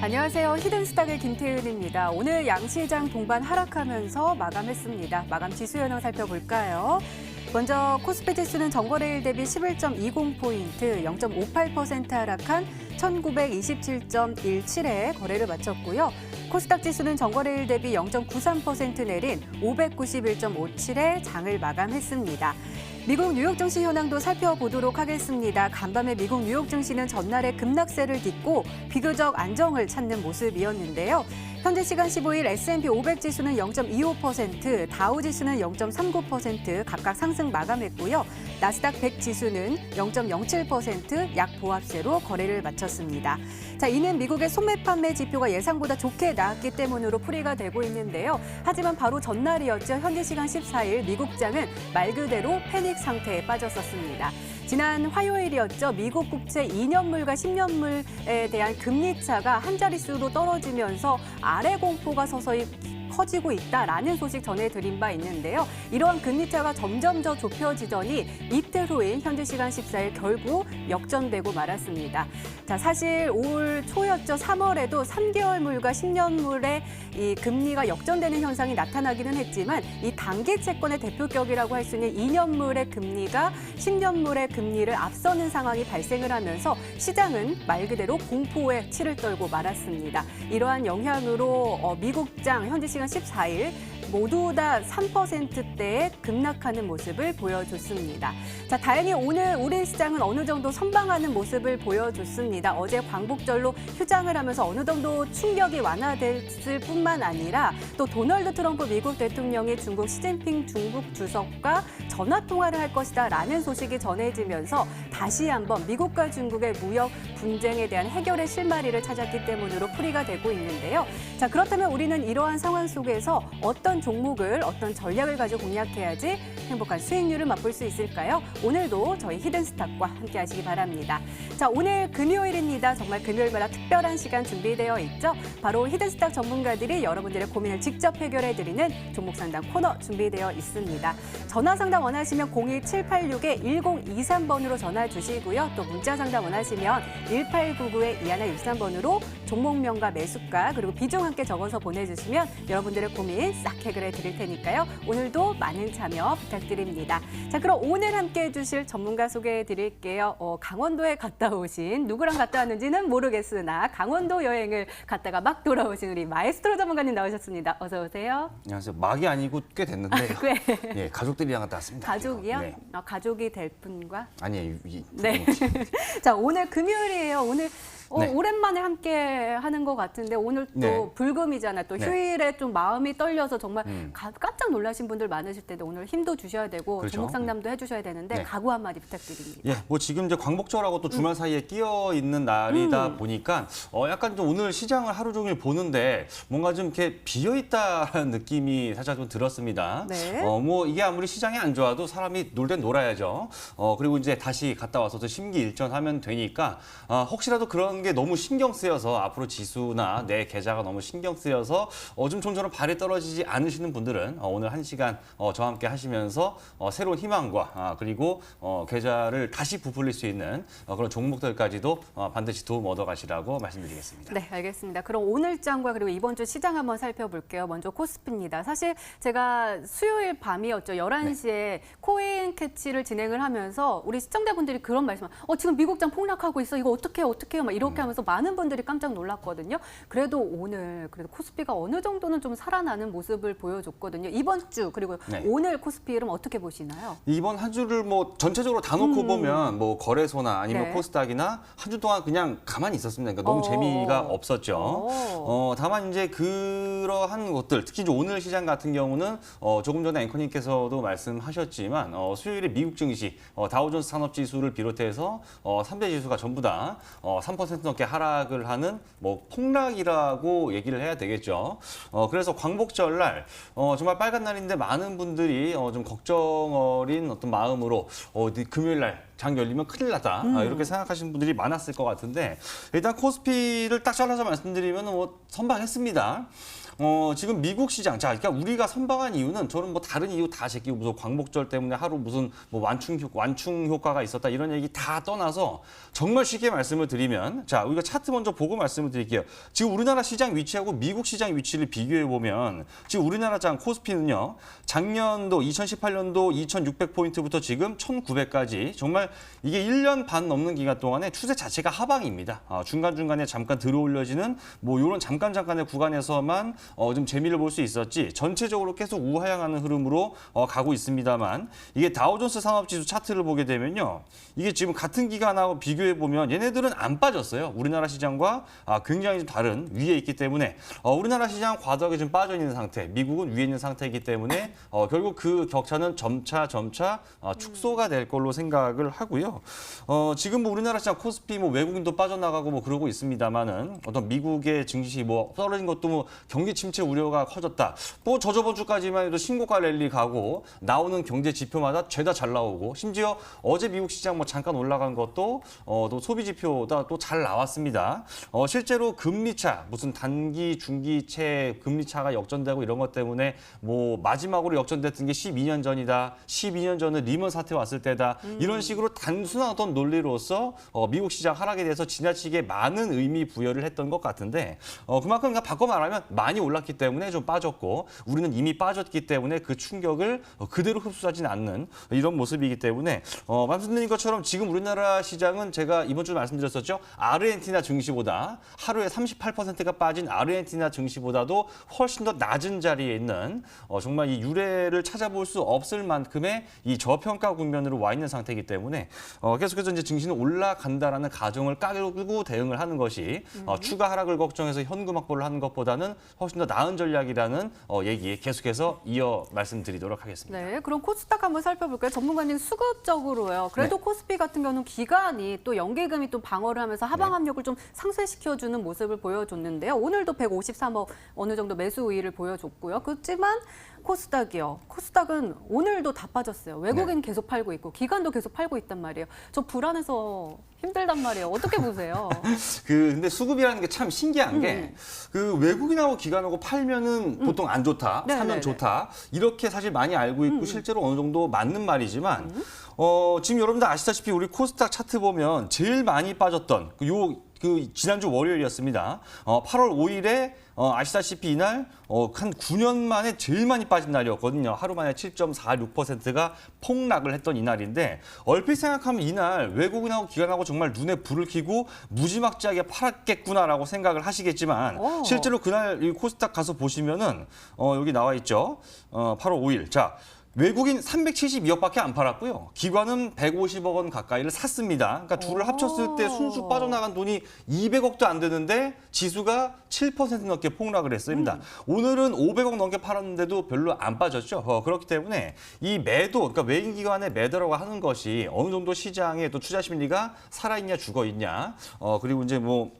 안녕하세요. 히든스탁의 김태은입니다. 오늘 양시장 동반 하락하면서 마감했습니다. 마감 지수 현황 살펴볼까요? 먼저 코스피 지수는 전거래일 대비 11.20포인트, 0.58% 하락한 1927.17에 거래를 마쳤고요. 코스닥 지수는 전거래일 대비 0.93% 내린 591.57에 장을 마감했습니다. 미국 뉴욕 증시 현황도 살펴보도록 하겠습니다. 간밤에 미국 뉴욕 증시는 전날의 급락세를 딛고 비교적 안정을 찾는 모습이었는데요. 현재 시간 15일 S&P 500 지수는 0.25%, 다우 지수는 0.39% 각각 상승 마감했고요. 나스닥 100 지수는 0.07% 약보합세로 거래를 마쳤습니다. 자, 이는 미국의 소매 판매 지표가 예상보다 좋게 나왔기 때문으로 풀이가 되고 있는데요. 하지만 바로 전날이었죠. 현재 시간 14일 미국장은 말 그대로 패닉 상태에 빠졌었습니다. 지난 화요일이었죠. 미국 국채 2년물과 10년물에 대한 금리 차가 한 자릿수로 떨어지면서 아래 공포가 서서히 커지고 있다라는 소식 전해드린 바 있는데요. 이러한 금리 차가 점점 더 좁혀지더니 이틀 후인 현지 시간 14일 결국 역전되고 말았습니다. 자, 사실 올 초였죠. 3월에도 3개월물과 10년물의 이 금리가 역전되는 현상이 나타나기는 했지만 이 단기 채권의 대표격이라고 할 수 있는 2년물의 금리가 10년물의 금리를 앞서는 상황이 발생을 하면서 시장은 말 그대로 공포에 치를 떨고 말았습니다. 이러한 영향으로 미국장 현지 시간 14일 모두 다 3%대에 급락하는 모습을 보여줬습니다. 자, 다행히 오늘 우리 시장은 어느 정도 선방하는 모습을 보여줬습니다. 어제 광복절로 휴장을 하면서 어느 정도 충격이 완화됐을 뿐만 아니라 또 도널드 트럼프 미국 대통령이 중국 시진핑 중국 주석과 전화 통화를 할 것이다라는 소식이 전해지면서 다시 한번 미국과 중국의 무역 분쟁에 대한 해결의 실마리를 찾았기 때문으로 풀이가 되고 있는데요. 자, 그렇다면 우리는 이러한 상황 속에서 어떤 종목을 어떤 전략을 가지고 공략해야지 행복한 수익률을 맛볼 수 있을까요? 오늘도 저희 히든스탁과 함께 하시기 바랍니다. 자, 오늘 금요일입니다. 정말 금요일마다 특별한 시간 준비되어 있죠. 바로 히든스탁 전문가들이 여러분들의 고민을 직접 해결해드리는 종목 상담 코너 준비되어 있습니다. 전화 상담 원하시면 02786-1023번으로 전화 주시고요. 또 문자 상담 원하시면 1899-2163번으로 종목명과 매수가 그리고 비중 함께 적어서 보내주시면 여러분들의 고민 싹 해결해 드릴 테니까요. 오늘도 많은 참여 부탁드립니다. 자, 그럼 오늘 함께 해주실 전문가 소개해 드릴게요. 강원도에 갔다 오신 누구랑 갔다 왔는지는 모르겠으나 강원도 여행을 갔다가 막 돌아오신 우리 마에스트로 전문가님 나오셨습니다. 어서 오세요. 안녕하세요. 막이 아니고 꽤 됐는데요. 꽤. 예, 가족들이랑 갔다 왔습니다. 가족이요? 네. 가족이 될 분과? 아니에요. 네. 자, 오늘 금요일이에요. 오늘 네. 오랜만에 함께 하는 것 같은데 오늘 또 네. 불금이잖아요. 또 네. 휴일에 좀 마음이 떨려서 정말 깜짝 놀라신 분들 많으실 텐데 오늘 힘도 주셔야 되고 그렇죠. 종목 상담도 해주셔야 되는데 네. 각오 한마디 부탁드립니다. 예, 뭐 지금 이제 광복절하고 또 주말 사이에 끼어 있는 날이다 보니까 약간 좀 오늘 시장을 하루 종일 보는데 뭔가 좀 이렇게 비어 있다는 느낌이 살짝 좀 들었습니다. 네. 뭐 이게 아무리 시장이 안 좋아도 사람이 놀 땐 놀아야죠. 그리고 이제 다시 갔다 와서 또 심기일전하면 되니까 혹시라도 그런 게 너무 신경 쓰여서 앞으로 지수나 내 계좌가 너무 신경 쓰여서 좀처럼 발이 떨어지지 않으시는 분들은 오늘 1시간 저와 함께 하시면서 새로운 희망과 그리고 계좌를 다시 부풀릴 수 있는 그런 종목들까지도 반드시 도움 얻어가시라고 말씀드리겠습니다. 네, 알겠습니다. 그럼 오늘 장과 그리고 이번 주 시장 한번 살펴볼게요. 먼저 코스피입니다. 사실 제가 수요일 밤이었죠. 11시에 코인 캐치를 진행을 하면서 우리 시청자분들이 그런 말씀을 지금 미국장 폭락하고 있어. 이거 어떻게 해요? 막 이렇게 하면서 많은 분들이 깜짝 놀랐거든요. 그래도 오늘 코스피가 어느 정도는 좀 살아나는 모습을 보여줬거든요. 이번 주 그리고 네. 오늘 코스피 흐름 어떻게 보시나요? 이번 한 주를 뭐 전체적으로 다 놓고 보면 뭐 거래소나 아니면 네. 코스닥이나 한 주 동안 그냥 가만히 있었습니다. 그러니까 너무 재미가 없었죠. 다만 이제 그러한 것들, 특히 이제 오늘 시장 같은 경우는 조금 전에 앵커님께서도 말씀하셨지만 수요일에 미국 증시 다우존스 산업지수를 비롯해서 3대 지수가 전부 다 3% 넘게 하락을 하는 뭐 폭락이라고 얘기를 해야 되겠죠. 그래서 광복절날 정말 빨간 날인데 많은 분들이 좀 걱정 어린 어떤 마음으로 금요일날 장 열리면 큰일 났다. 이렇게 생각하시는 분들이 많았을 것 같은데 일단 코스피를 딱 잘라서 말씀드리면 뭐 선방했습니다. 지금 미국 시장, 자, 그러니까 우리가 선방한 이유는 저는 뭐 다른 이유 다 제끼고 무슨 광복절 때문에 하루 무슨 뭐 완충 효과가 있었다 이런 얘기 다 떠나서 정말 쉽게 말씀을 드리면, 자, 우리가 차트 먼저 보고 말씀을 드릴게요. 지금 우리나라 시장 위치하고 미국 시장 위치를 비교해 보면 지금 우리나라 장 코스피는요, 작년도 2018년도 2,600포인트부터 지금 1,900까지 정말 이게 1년 반 넘는 기간 동안에 추세 자체가 하방입니다. 중간중간에 잠깐 들어올려지는 뭐 이런 잠깐의 구간에서만 좀 재미를 볼 수 있었지 전체적으로 계속 우하향하는 흐름으로 가고 있습니다만 이게 다우존스 산업지수 차트를 보게 되면요. 이게 지금 같은 기간하고 비교해 보면 얘네들은 안 빠졌어요. 우리나라 시장과 굉장히 좀 다른 위에 있기 때문에 우리나라 시장 과도하게 좀 빠져 있는 상태, 미국은 위에 있는 상태이기 때문에 결국 그 격차는 점차 축소가 될 걸로 생각을 하고요. 지금 뭐 우리나라 시장 코스피 뭐 외국인도 빠져나가고 뭐 그러고 있습니다만은 어떤 미국의 증시 뭐 떨어진 것도 뭐 경기 침체 우려가 커졌다. 뭐 저번 주까지만 해도 신고가 랠리 가고 나오는 경제 지표마다 죄다 잘 나오고 심지어 어제 미국 시장 뭐 잠깐 올라간 것도 또 소비 지표다 또 잘 나왔습니다. 실제로 금리차 무슨 단기 중기채 금리차가 역전되고 이런 것 때문에 뭐 마지막으로 역전됐던 게 12년 전이다. 12년 전에 리먼 사태 왔을 때다. 이런 식으로 단순한 어떤 논리로서 미국 시장 하락에 대해서 지나치게 많은 의미 부여를 했던 것 같은데 그만큼 그냥 바꿔 말하면 많이 올랐기 때문에 좀 빠졌고 우리는 이미 빠졌기 때문에 그 충격을 그대로 흡수하지는 않는 이런 모습이기 때문에 말씀드린 것처럼 지금 우리나라 시장은 제가 이번 주에 말씀드렸었죠. 아르헨티나 증시보다 하루에 38%가 빠진 아르헨티나 증시보다도 훨씬 더 낮은 자리에 있는 정말 이 유례를 찾아볼 수 없을 만큼의 이 저평가 국면으로 와 있는 상태이기 때문에 계속해서 이제 증시는 올라간다라는 가정을 깔고 대응을 하는 것이 추가 하락을 걱정해서 현금 확보를 하는 것보다는 훨씬 더 나은 전략이라는 얘기 계속해서 이어 말씀드리도록 하겠습니다. 네, 그럼 코스닥 한번 살펴볼까요? 전문가님 수급적으로요. 그래도 네. 코스피 같은 경우는 기간이 또 연계금이 또 방어를 하면서 하방 압력을 좀 상쇄시켜주는 모습을 보여줬는데요. 오늘도 153억 어느 정도 매수 우위를 보여줬고요. 그렇지만 코스닥이요. 코스닥은 오늘도 다 빠졌어요. 외국인 계속 팔고 있고 기관도 계속 팔고 있단 말이에요. 저 불안해서 힘들단 말이에요. 어떻게 보세요? 근데 수급이라는 게 참 신기한 게 그 외국인하고 기관하고 팔면은 보통 안 좋다, 네, 사면 네, 좋다 이렇게 사실 많이 알고 있고 실제로 어느 정도 맞는 말이지만 지금 여러분들 아시다시피 우리 코스닥 차트 보면 제일 많이 빠졌던 그 지난주 월요일이었습니다. 8월 5일에 아시다시피 이날 한 9년 만에 제일 많이 빠진 날이었거든요. 하루 만에 7.46%가 폭락을 했던 이날인데 얼핏 생각하면 이날 외국인하고 기관하고 정말 눈에 불을 켜고 무지막지하게 팔았겠구나라고 생각을 하시겠지만 실제로 그날 이 코스닥 가서 보시면은 여기 나와 있죠. 8월 5일. 자. 외국인 372억밖에 안 팔았고요. 기관은 150억 원 가까이를 샀습니다. 그러니까 둘을 합쳤을 때 순수 빠져나간 돈이 200억도 안 되는데 지수가 7% 넘게 폭락을 했습니다. 오늘은 500억 넘게 팔았는데도 별로 안 빠졌죠. 그렇기 때문에 이 매도, 그러니까 외인 기관의 매도라고 하는 것이 어느 정도 시장에 또 투자 심리가 살아있냐 죽어있냐. 그리고 이제 뭐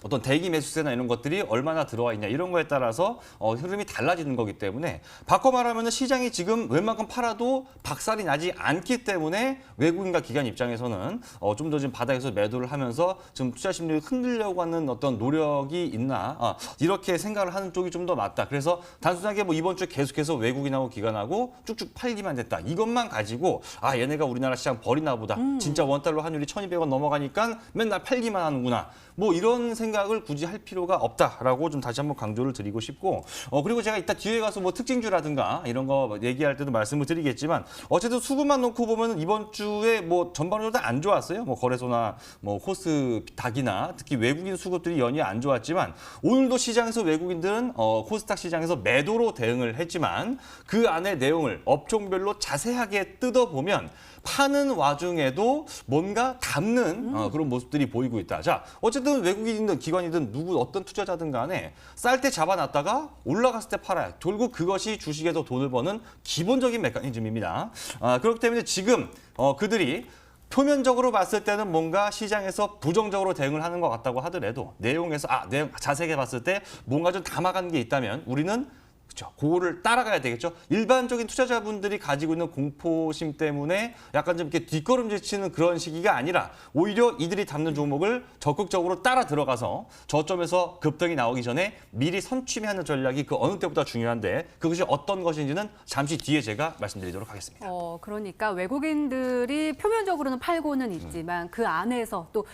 어떤 대기 매수세나 이런 것들이 얼마나 들어와 있냐 이런 거에 따라서 흐름이 달라지는 거기 때문에 바꿔 말하면 시장이 지금 웬만큼 팔아도 박살이 나지 않기 때문에 외국인과 기관 입장에서는 좀 더 지금 바닥에서 매도를 하면서 좀 투자 심리를 흔들려고 하는 어떤 노력이 있나 이렇게 생각을 하는 쪽이 좀 더 맞다. 그래서 단순하게 뭐 이번 주에 계속해서 외국인하고 기관하고 쭉쭉 팔기만 됐다. 이것만 가지고 얘네가 우리나라 시장 버리나 보다. 진짜 원달러 환율이 1,200원 넘어가니까 맨날 팔기만 하는구나. 뭐 이런 생각을 굳이 할 필요가 없다라고 좀 다시 한번 강조를 드리고 싶고 그리고 제가 이따 뒤에 가서 뭐 특징주라든가 이런 거 얘기할 때도 말씀을 드리겠지만 어쨌든 수급만 놓고 보면 이번 주에 뭐 전반적으로 다 안 좋았어요. 뭐 거래소나 뭐 코스닥이나 특히 외국인 수급들이 연이어 안 좋았지만 오늘도 시장에서 외국인들은 코스닥 시장에서 매도로 대응을 했지만 그 안에 내용을 업종별로 자세하게 뜯어보면 파는 와중에도 뭔가 담는 그런 모습들이 보이고 있다. 자, 어쨌든 외국인이든 기관이든 누구 어떤 투자자든 간에 쌀 때 잡아놨다가 올라갔을 때 팔아요. 결국 그것이 주식에서 돈을 버는 기본적인 메커니즘입니다. 그렇기 때문에 지금 그들이 표면적으로 봤을 때는 뭔가 시장에서 부정적으로 대응을 하는 것 같다고 하더라도 내용 자세하게 봤을 때 뭔가 좀 담아간 게 있다면 우리는 그렇죠. 그거를 따라가야 되겠죠. 일반적인 투자자분들이 가지고 있는 공포심 때문에 약간 좀 이렇게 뒷걸음질 치는 그런 시기가 아니라 오히려 이들이 담는 종목을 적극적으로 따라 들어가서 저점에서 급등이 나오기 전에 미리 선취하는 전략이 그 어느 때보다 중요한데 그것이 어떤 것인지는 잠시 뒤에 제가 말씀드리도록 하겠습니다. 그러니까 외국인들이 표면적으로는 팔고는 있지만 그 안에서 또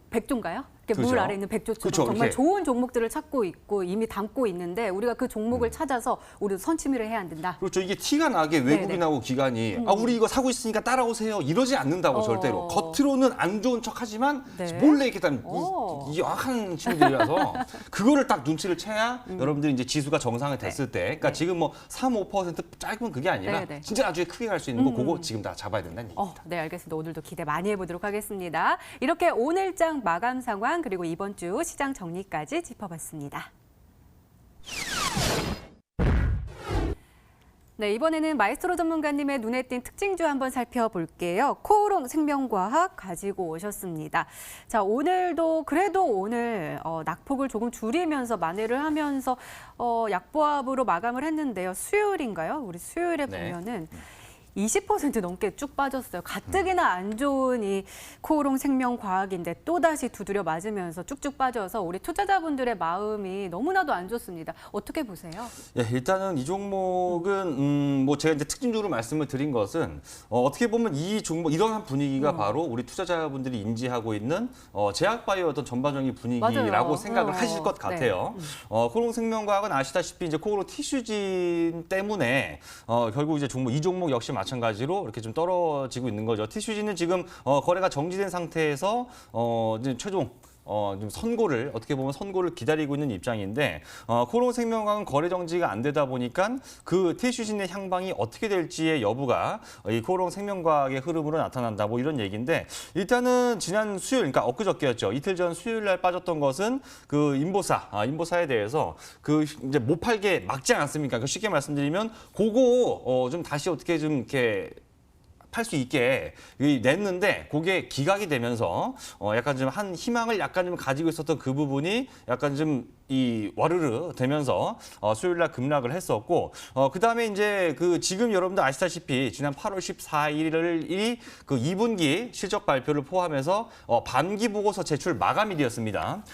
백조인가요? 이렇게 물 그렇죠. 아래 있는 백조처럼 그렇죠. 정말 이렇게. 좋은 종목들을 찾고 있고 이미 담고 있는데 우리가 그 종목을 찾아서 우리도 선취를 해야 된다. 그렇죠. 이게 티가 나게 외국인하고 기관이 우리 이거 사고 있으니까 따라오세요. 이러지 않는다고 절대로. 겉으로는 안 좋은 척하지만 네. 몰래 이렇게 이 악한 친구들이라서 그거를 딱 눈치를 채야 여러분들이 이제 지수가 정상이 됐을 때 그러니까 지금 뭐 3, 5% 짧은 그게 아니라 네, 네. 진짜 나중에 크게 갈 수 있는 거 그거 지금 다 잡아야 된다는 얘기입니다. 네, 알겠습니다. 오늘도 기대 많이 해보도록 하겠습니다. 이렇게 오늘장 마감 상황 그리고 이번 주 시장 정리까지 짚어봤습니다. 네, 이번에는 마이스트로 전문가님의 눈에 띈 특징주 한번 살펴볼게요. 코오롱 생명과학 가지고 오셨습니다. 자, 오늘도 그래도 오늘 낙폭을 조금 줄이면서 만회를 하면서 약보합으로 마감을 했는데요. 수요일인가요? 우리 수요일에 네. 보면은 20% 넘게 쭉 빠졌어요. 가뜩이나 안 좋은 이 코오롱 생명과학인데 또다시 두드려 맞으면서 쭉쭉 빠져서 우리 투자자분들의 마음이 너무나도 안 좋습니다. 어떻게 보세요? 예, 일단은 이 종목은 뭐 제가 이제 특징적으로 말씀을 드린 것은 어떻게 보면 이 종목 이러한 분위기가 바로 우리 투자자분들이 인지하고 있는 제약바이오 어떤 전반적인 분위기라고 맞아요. 생각을 하실 것 네. 같아요. 코오롱 생명과학은 아시다시피 이제 코오롱 티슈진 때문에 결국 이제 이 종목 역시 마찬가지로 이렇게 좀 떨어지고 있는 거죠. 티슈진은 지금 거래가 정지된 상태에서 이제 최종 좀 선고를 어떻게 보면 선고를 기다리고 있는 입장인데 코오롱 생명과학은 거래 정지가 안 되다 보니까 그 티슈진의 향방이 어떻게 될지의 여부가 이 코오롱 생명과학의 흐름으로 나타난다 뭐 이런 얘기인데 일단은 지난 수요일 그러니까 엊그저께였죠. 이틀 전 수요일 날 빠졌던 것은 그 인보사에 대해서 그 이제 못 팔게 막지 않았습니까? 그 쉽게 말씀드리면 그거 좀 다시 어떻게 좀 이렇게 팔 수 있게 냈는데 그게 기각이 되면서 약간 좀 한 희망을 약간 좀 가지고 있었던 그 부분이 약간 좀 이 와르르 되면서 수요일 날 급락을 했었고 그다음에 이제 그 지금 여러분들 아시다시피 지난 8월 14일이 그 2분기 실적 발표를 포함해서 반기 보고서 제출 마감이 되었습니다.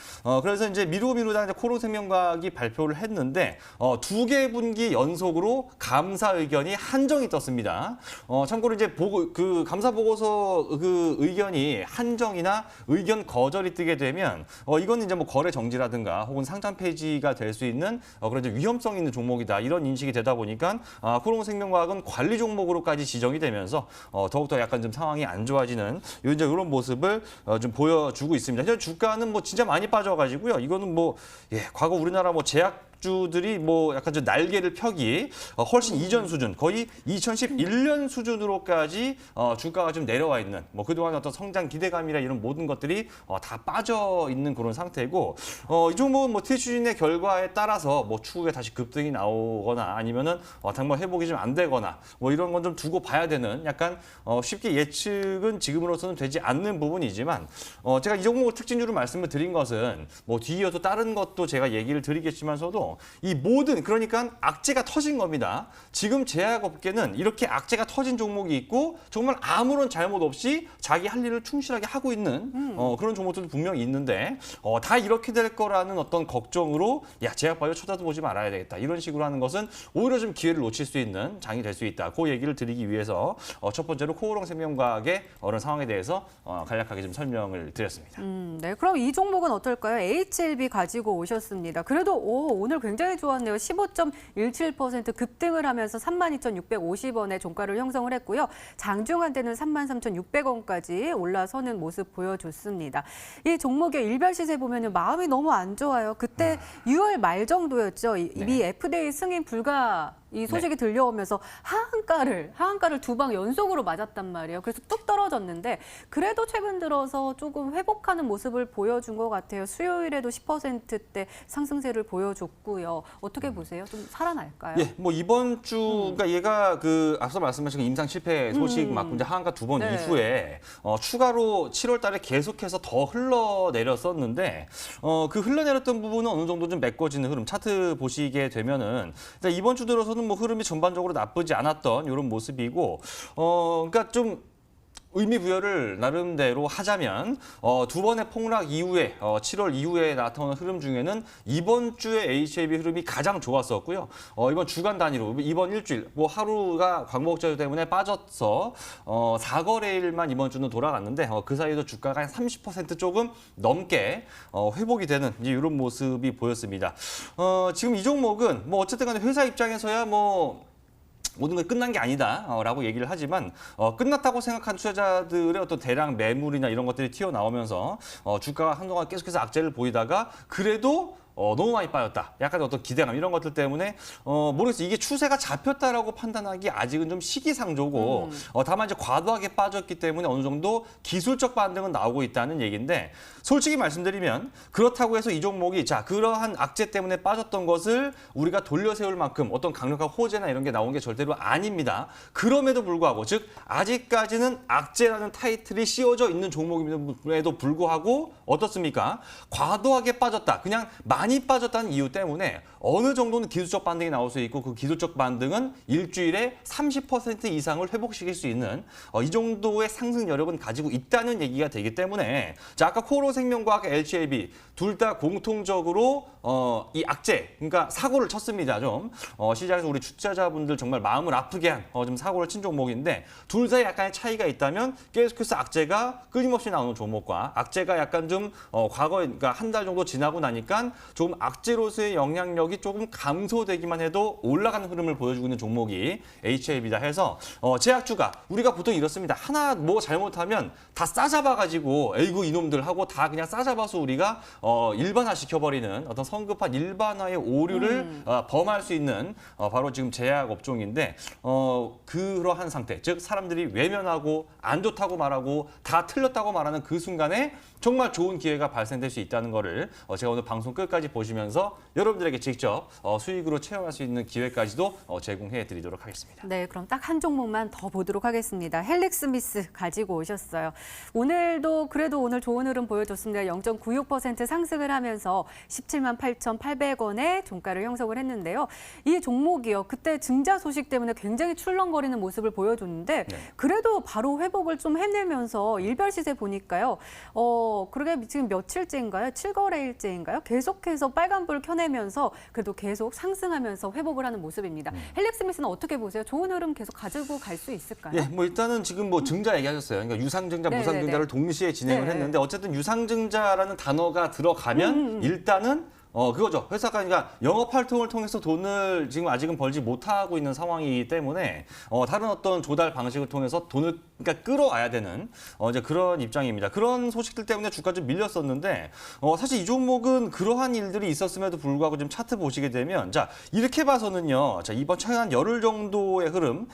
그래서 이제 미루다 이제 코오롱 생명과학이 발표를 했는데 두 개 분기 연속으로 감사 의견이 한정이 떴습니다. 참고로 이제 그 감사 보고서 그 의견이 한정이나 의견 거절이 뜨게 되면 이건 이제 뭐 거래 정지라든가 혹은 상장 폐지가 될 수 있는 그런 이제 위험성 있는 종목이다 이런 인식이 되다 보니까 코오롱 생명과학은 관리 종목으로까지 지정이 되면서 더욱더 약간 좀 상황이 안 좋아지는 이제 이런 모습을 좀 보여주고 있습니다. 현재 주가는 뭐 진짜 많이 빠져가지고요. 이거는 뭐 과거 우리나라 뭐 제약주들이 뭐 약간 좀 날개를 펴기 훨씬 이전 수준 거의 2011년 수준으로까지 주가가 좀 내려와 있는 뭐 그동안 어떤 성장 기대감이라 이런 모든 것들이 다 빠져 있는 그런 상태고 이 종목은 뭐 티슈진의 결과에 따라서 뭐 추후에 다시 급등이 나오거나 아니면은 당분 회복이 좀 안 되거나 뭐 이런 건 좀 두고 봐야 되는 약간 쉽게 예측은 지금으로서는 되지 않는 부분이지만 제가 이 종목을 특징주로 말씀을 드린 것은 뭐 뒤이어서 다른 것도 제가 얘기를 드리겠지만서도 이 모든 그러니까 악재가 터진 겁니다. 지금 제약업계는 이렇게 악재가 터진 종목이 있고 정말 아무런 잘못 없이 자기 할 일을 충실하게 하고 있는 그런 종목들도 분명히 있는데 다 이렇게 될 거라는 어떤 걱정으로 제약바이오 쳐다보지 말아야 되겠다 이런 식으로 하는 것은 오히려 좀 기회를 놓칠 수 있는 장이 될 수 있다. 그 얘기를 드리기 위해서 첫 번째로 코오롱 생명과학의 그런 상황에 대해서 간략하게 좀 설명을 드렸습니다. 네, 그럼 이 종목은 어떨까요? HLB 가지고 오셨습니다. 그래도 오늘 굉장히 좋았네요. 15.17% 급등을 하면서 32,650원의 종가를 형성을 했고요. 장중한 때는 33,600원까지 올라서는 모습 보여줬습니다. 이 종목의 일별 시세 보면 마음이 너무 안 좋아요. 그때 6월 말 정도였죠. 이미 FDA 승인 불가 이 소식이 들려오면서 하한가를 두 방 연속으로 맞았단 말이에요. 그래서 뚝 떨어졌는데 그래도 최근 들어서 조금 회복하는 모습을 보여준 것 같아요. 수요일에도 10%대 상승세를 보여줬고요. 어떻게 보세요? 좀 살아날까요? 예, 뭐 이번 주, 그러니까 얘가 그 앞서 말씀하신 임상 실패 소식 맞고 이제 하한가 두 번 네. 이후에 추가로 7월 달에 계속해서 더 흘러내렸었는데 그 흘러내렸던 부분은 어느 정도 좀 메꿔지는 흐름, 차트 보시게 되면은 이번 주 들어서는 뭐 흐름이 전반적으로 나쁘지 않았던 이런 모습이고, 그러니까 좀 의미 부여를 나름대로 하자면 두 번의 폭락 이후에 7월 이후에 나타나는 흐름 중에는 이번 주에 HLB 흐름이 가장 좋았었고요. 이번 주간 단위로 이번 일주일 뭐 하루가 광복절 때문에 빠져서 4거래일만 이번 주는 돌아갔는데 그 사이에도 주가가 한 30% 조금 넘게 회복이 되는 이제 이런 모습이 보였습니다. 지금 이 종목은 뭐 어쨌든 간에 회사 입장에서야 뭐 모든 게 끝난 게 아니다라고 얘기를 하지만 끝났다고 생각한 투자자들의 어떤 대량 매물이나 이런 것들이 튀어나오면서 주가가 한동안 계속해서 악재를 보이다가 그래도 너무 많이 빠졌다. 약간 어떤 기대감 이런 것들 때문에 모르겠어요. 이게 추세가 잡혔다라고 판단하기 아직은 좀 시기상조고 다만 이제 과도하게 빠졌기 때문에 어느 정도 기술적 반등은 나오고 있다는 얘기인데 솔직히 말씀드리면 그렇다고 해서 이 종목이 자 그러한 악재 때문에 빠졌던 것을 우리가 돌려세울 만큼 어떤 강력한 호재나 이런 게 나온 게 절대로 아닙니다. 그럼에도 불구하고 즉 아직까지는 악재라는 타이틀이 씌워져 있는 종목임에도 불구하고 어떻습니까? 과도하게 빠졌다. 그냥 많이 빠졌다는 이유 때문에 어느 정도는 기술적 반등이 나올 수 있고 그 기술적 반등은 일주일에 30% 이상을 회복시킬 수 있는 이 정도의 상승 여력은 가지고 있다는 얘기가 되기 때문에 자 아까 코로생명과학 LCLB 둘 다 공통적으로 이 악재 그러니까 사고를 쳤습니다. 좀 시장에서 우리 투자자분들 정말 마음을 아프게 한 좀 사고를 친 종목인데 둘 사이 약간의 차이가 있다면 계속해서 악재가 끊임없이 나오는 종목과 악재가 약간 좀 과거에 그러니까 한 달 정도 지나고 나니까 조금 악재로서의 영향력이 조금 감소되기만 해도 올라가는 흐름을 보여주고 있는 종목이 HLB다 해서 제약주가 우리가 보통 이렇습니다. 하나 뭐 잘못하면 다 싸잡아가지고 에이구 이놈들 하고 다 그냥 싸잡아서 우리가 일반화 시켜버리는 어떤 성급한 일반화의 오류를 범할 수 있는 바로 지금 제약 업종인데 그러한 상태 즉 사람들이 외면하고 안 좋다고 말하고 다 틀렸다고 말하는 그 순간에 정말 좋은 기회가 발생될 수 있다는 거를 제가 오늘 방송 끝까지 보시면서 여러분들에게 직접 수익으로 체험할 수 있는 기회까지도 제공해 드리도록 하겠습니다. 네, 그럼 딱 한 종목만 더 보도록 하겠습니다. 헬릭스미스 가지고 오셨어요. 오늘도 그래도 오늘 좋은 흐름 보여줬습니다. 0.96% 상승을 하면서 17만 8,800원의 종가를 형성을 했는데요. 이 종목이요. 그때 증자 소식 때문에 굉장히 출렁거리는 모습을 보여줬는데 그래도 바로 회복을 좀 해내면서 일별 시세 보니까요. 그러게 지금 며칠째인가요? 7거래일째인가요? 계속해서 빨간불 켜내면서 그래도 계속 상승하면서 회복을 하는 모습입니다. 헬릭스미스는 어떻게 보세요? 좋은 흐름 계속 가지고 갈 수 있을까요? 예, 뭐 일단은 지금 뭐 증자 얘기하셨어요. 그러니까 유상증자, 무상증자를 동시에 진행을 했는데 어쨌든 유상증자라는 단어가 들어가면 일단은 그거죠. 회사가 그러니까 영업 활동을 통해서 돈을 지금 아직은 벌지 못하고 있는 상황이기 때문에 다른 어떤 조달 방식을 통해서 돈을 그러니까 끌어와야 되는 이제 그런 입장입니다. 그런 소식들 때문에 주가 좀 밀렸었는데 사실 이 종목은 그러한 일들이 있었음에도 불구하고 지금 차트 보시게 되면 자 이렇게 봐서는요. 자 이번 최근 한 열흘 정도의 흐름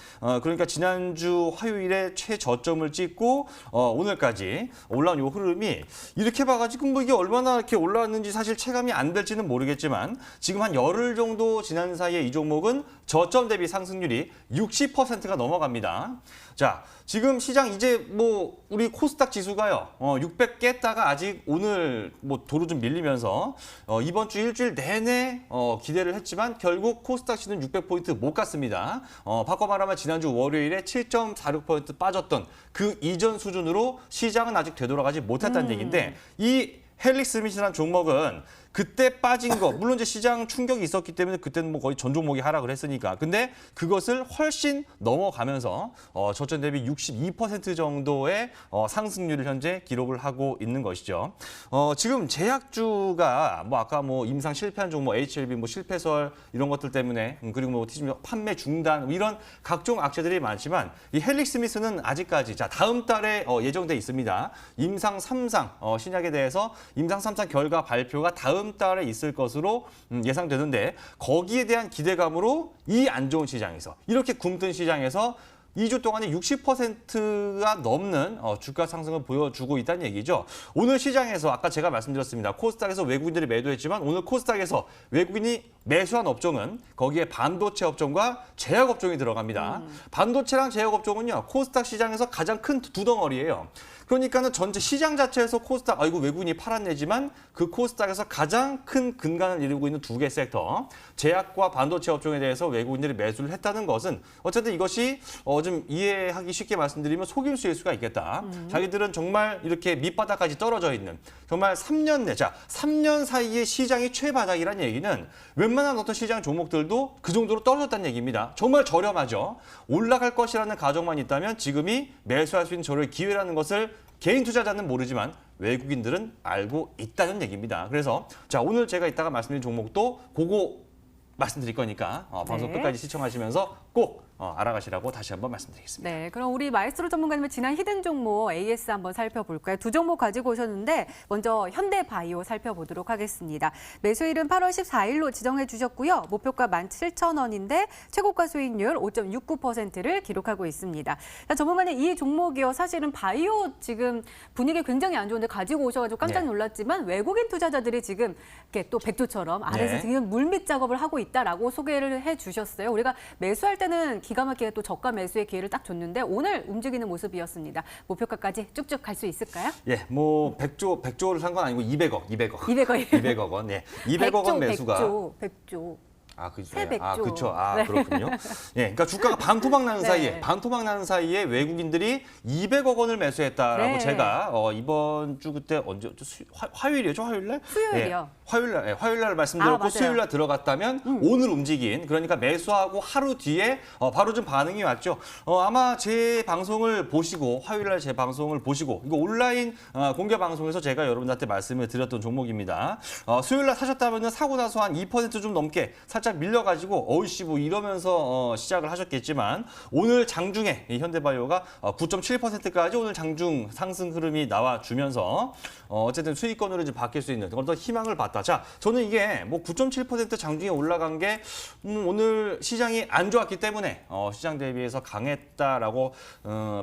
그러니까 지난주 화요일에 최저점을 찍고 오늘까지 올라온 요 흐름이 이렇게 봐가지고 뭐 이게 얼마나 이렇게 올라왔는지 사실 체감이 안 될지는 모르겠지만 지금 한 열흘 정도 지난 사이에 이 종목은 저점 대비 상승률이 60%가 넘어갑니다. 자, 지금 시장 이제 뭐 우리 코스닥 지수가요. 600 깼다가 아직 오늘 뭐 도로 좀 밀리면서 이번 주 일주일 내내 기대를 했지만 결국 코스닥 지수는 600포인트 못 갔습니다. 바꿔 말하면 지난주 월요일에 7.46% 빠졌던 그 이전 수준으로 시장은 아직 되돌아가지 못했다는 얘기인데 이 헬릭스미스라는 종목은 그때 빠진 거 물론 이제 시장 충격이 있었기 때문에 그때는 뭐 거의 전 종목이 하락을 했으니까 근데 그것을 훨씬 넘어가면서 저점 대비 62% 정도의 상승률을 현재 기록을 하고 있는 것이죠. 지금 제약주가 뭐 아까 뭐 임상 실패한 종목 HLB 뭐 실패설 이런 것들 때문에 그리고 뭐 판매 중단 이런 각종 악재들이 많지만 이 헬릭스미스는 아직까지 자 다음 달에 예정돼 있습니다. 임상 3상 신약에 대해서 임상 3상 결과 발표가 다음 다음 달에 있을 것으로 예상되는데 거기에 대한 기대감으로 이 안 좋은 시장에서 이렇게 굼뜬 시장에서 2주 동안에 60%가 넘는 주가 상승을 보여주고 있다는 얘기죠. 오늘 시장에서 아까 제가 말씀드렸습니다. 코스닥에서 외국인들이 매도했지만 오늘 코스닥에서 외국인이 매수한 업종은 거기에 반도체 업종과 제약 업종이 들어갑니다. 반도체랑 제약 업종은요. 코스닥 시장에서 가장 큰 두 덩어리예요. 그러니까는 전체 시장 자체에서 코스닥, 아이고 외국인이 팔았네지만 그 코스닥에서 가장 큰 근간을 이루고 있는 두 개 섹터, 제약과 반도체 업종에 대해서 외국인들이 매수를 했다는 것은 어쨌든 이것이 좀 이해하기 쉽게 말씀드리면 속임수일 수가 있겠다. 자기들은 정말 이렇게 밑바닥까지 떨어져 있는 정말 3년 내, 자 3년 사이에 시장이 최바닥이라는 얘기는 웬만한 어떤 시장 종목들도 그 정도로 떨어졌다는 얘기입니다. 정말 저렴하죠. 올라갈 것이라는 가정만 있다면 지금이 매수할 수 있는 저럴 기회라는 것을 개인 투자자는 모르지만 외국인들은 알고 있다는 얘기입니다. 그래서 자 오늘 제가 이따가 말씀드린 종목도 그거 말씀드릴 거니까 방송 네. 끝까지 시청하시면서 꼭 알아가시라고 다시 한번 말씀드리겠습니다. 네, 그럼 우리 마에스트로 전문가님의 지난 히든 종목 AS 한번 살펴볼까요? 두 종목 가지고 오셨는데 먼저 현대바이오 살펴보도록 하겠습니다. 매수일은 8월 14일로 지정해 주셨고요. 목표가 17,000원인데 최고가 수익률 5.69%를 기록하고 있습니다. 자, 전문가님 이 종목이요. 사실은 바이오 지금 분위기 굉장히 안 좋은데 가지고 오셔가지고 깜짝 놀랐지만 외국인 투자자들이 지금 이렇게 또 백조처럼 아래에서 지금 물밑 작업을 하고 있다라고 소개를 해 주셨어요. 우리가 매수할 때는 기가 막히게 또 저가 매수의 기회를 딱 줬는데 오늘 움직이는 모습이었습니다. 목표가까지 쭉쭉 갈 수 있을까요? 예, 뭐 100조를 산 건 아니고 200억. 200억. 200억 원. 예. 200억 원 매수가 100조. 아, 그죠. 세 백조. 아, 그렇죠. 아, 네. 그렇군요. 예, 그러니까 주가가 반토막 나는 네. 사이에 외국인들이 200억 원을 매수했다라고 네. 제가 이번 주 그때 언제 화요일이죠, 화요일날? 수요일이요. 예, 화요일날 말씀드렸고 맞아요. 수요일날 들어갔다면 오늘 움직인 그러니까 매수하고 하루 뒤에 바로 좀 반응이 왔죠. 아마 제 방송을 보시고 화요일날 제 방송을 보시고 이거 온라인 공개 방송에서 제가 여러분들한테 말씀을 드렸던 종목입니다. 수요일날 사셨다면은 사고 나서 한 2% 좀 넘게 살짝 밀려가지고 어이씨 뭐 이러면서 시작을 하셨겠지만 오늘 장중에 이 현대바이오가 9.7%까지 오늘 장중 상승 흐름이 나와주면서 어쨌든 수익권으로 이제 바뀔 수 있는 어떤 희망을 봤다. 자, 저는 이게 뭐 9.7% 장중에 올라간 게 오늘 시장이 안 좋았기 때문에 시장 대비해서 강했다라고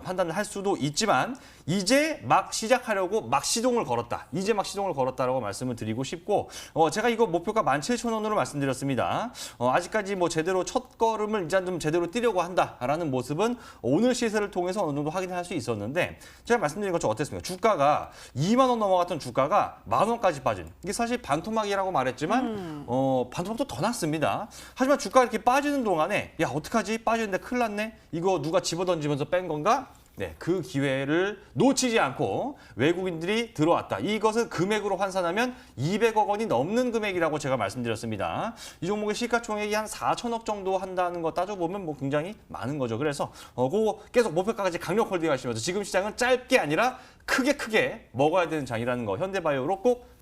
판단을 할 수도 있지만 이제 막 시작하려고 막 시동을 걸었다. 이제 막 시동을 걸었다라고 말씀을 드리고 싶고 제가 이거 목표가 17,000원으로 말씀드렸습니다. 아직까지 뭐 제대로 첫 걸음을 이제 좀 제대로 뛰려고 한다라는 모습은 오늘 시세를 통해서 어느 정도 확인할 수 있었는데 제가 말씀드린 것처럼 어땠습니까? 주가가 2만 원 넘어갔던 주가가 10,000원까지 빠진 이게 사실 반토막이라고 말했지만 반토막도 더 났습니다. 하지만 주가가 이렇게 빠지는 동안에 야 어떡하지? 빠지는데 큰일 났네? 이거 누가 집어던지면서 뺀 건가? 네, 그 기회를 놓치지 않고 외국인들이 들어왔다. 이것은 금액으로 환산하면 200억 원이 넘는 금액이라고 제가 말씀드렸습니다. 이 종목의 시가총액이 한 4천억 정도 한다는 거 따져보면 뭐 굉장히 많은 거죠. 그래서 그거 계속 목표가까지 강력 홀딩 하시면서 지금 시장은 짧게 아니라 크게 먹어야 되는 장이라는 거 현대바이오로 꼭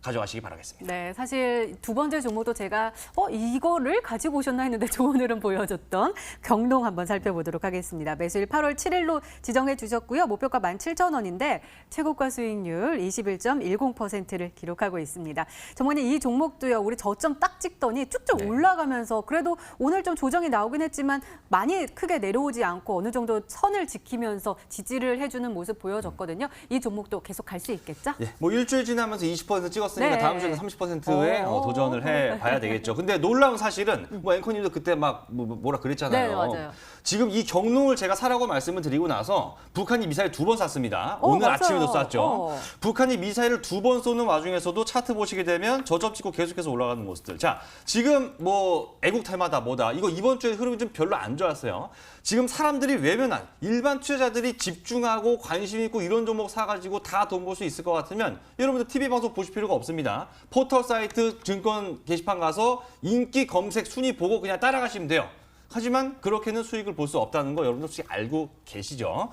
가져가시기 바라겠습니다. 네, 사실 두 번째 종목도 제가 이거를 가지고 오셨나 했는데 좋은 흐름 보여줬던 경동 한번 살펴보도록 하겠습니다. 매수일 8월 7일로 지정해 주셨고요. 목표가 17,000원인데 최고가 수익률 21.10%를 기록하고 있습니다. 전문가님 이 종목도요. 우리 저점 딱 찍더니 쭉쭉 올라가면서 그래도 오늘 좀 조정이 나오긴 했지만 많이 크게 내려오지 않고 어느 정도 선을 지키면서 지지를 해주는 모습 보여줬거든요. 이 종목도 계속 갈 수 있겠죠? 예, 뭐 일주일 지나면서 20% 찍었으니까 네. 다음 주에는 30%에 도전을 해봐야 되겠죠. 근데 놀라운 사실은 뭐 앵커님도 그때 막 뭐라 그랬잖아요. 네, 맞아요. 지금 이 경농을 제가 사라고 말씀을 드리고 나서 북한이 미사일 2번 쐈습니다. 오늘 맞아요. 아침에도 쐈죠. 북한이 미사일을 2번 쏘는 와중에서도 차트 보시게 되면 저점 찍고 계속해서 올라가는 모습들. 자, 지금 뭐 애국 테마다 뭐다. 이거 이번 주에 흐름이 좀 별로 안 좋았어요. 지금 사람들이 외면한 일반 투자자들이 집중하고 관심 있고 이런 종목 사가지고 다 돈 벌 수 있을 것 같으면 여러분들 TV 방송 보실 필요가 없습니다. 포털 사이트 증권 게시판 가서 인기 검색 순위 보고 그냥 따라가시면 돼요. 하지만 그렇게는 수익을 볼 수 없다는 거 여러분들 혹시 알고 계시죠?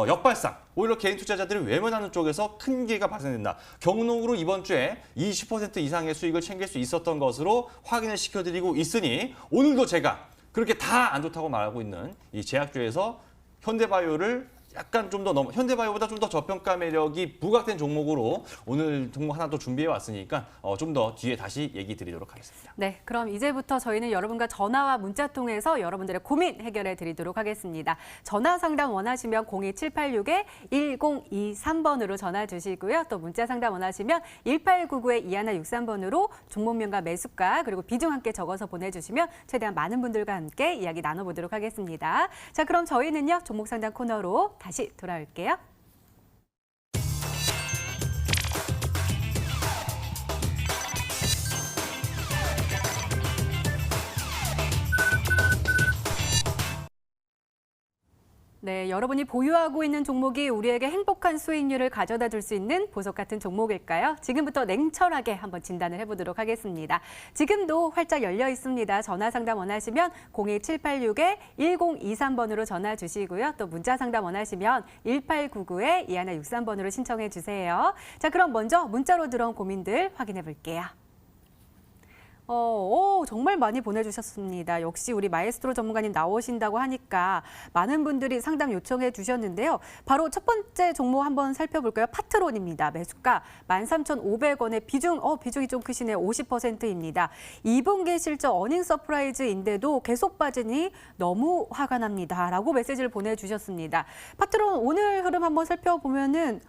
역발상, 오히려 개인 투자자들이 외면하는 쪽에서 큰 기회가 발생된다. 경농으로 이번 주에 20% 이상의 수익을 챙길 수 있었던 것으로 확인을 시켜드리고 있으니 오늘도 제가 그렇게 다 안 좋다고 말하고 있는 이 제약주에서 현대바이오를 약간 좀 더 현대바이오보다 좀 더 저평가 매력이 부각된 종목으로 오늘 종목 하나 또 준비해 왔으니까 좀 더 뒤에 다시 얘기 드리도록 하겠습니다. 네, 그럼 이제부터 저희는 여러분과 전화와 문자 통해서 여러분들의 고민 해결해 드리도록 하겠습니다. 전화 상담 원하시면 02786-1023번으로 전화 주시고요. 또 문자 상담 원하시면 1899-2163번으로 종목명과 매수가 그리고 비중 함께 적어서 보내주시면 최대한 많은 분들과 함께 이야기 나눠보도록 하겠습니다. 자, 그럼 저희는요, 종목 상담 코너로 다시 돌아올게요. 네, 여러분이 보유하고 있는 종목이 우리에게 행복한 수익률을 가져다 줄 수 있는 보석 같은 종목일까요? 지금부터 냉철하게 한번 진단을 해보도록 하겠습니다. 지금도 활짝 열려 있습니다. 전화 상담 원하시면 02786-1023번으로 전화 주시고요. 또 문자 상담 원하시면 1899-2163번으로 신청해 주세요. 자, 그럼 먼저 문자로 들어온 고민들 확인해 볼게요. 정말 많이 보내주셨습니다. 역시 우리 마에스트로 전문가님 나오신다고 하니까 많은 분들이 상담 요청해 주셨는데요. 바로 첫 번째 종목 한번 살펴볼까요? 파트론입니다. 매수가 13,500원의 비중이 좀 크시네요. 50%입니다. 2분기 실적 어닝 서프라이즈인데도 계속 빠지니 너무 화가 납니다. 라고 메시지를 보내주셨습니다. 파트론 오늘 흐름 한번 살펴보면은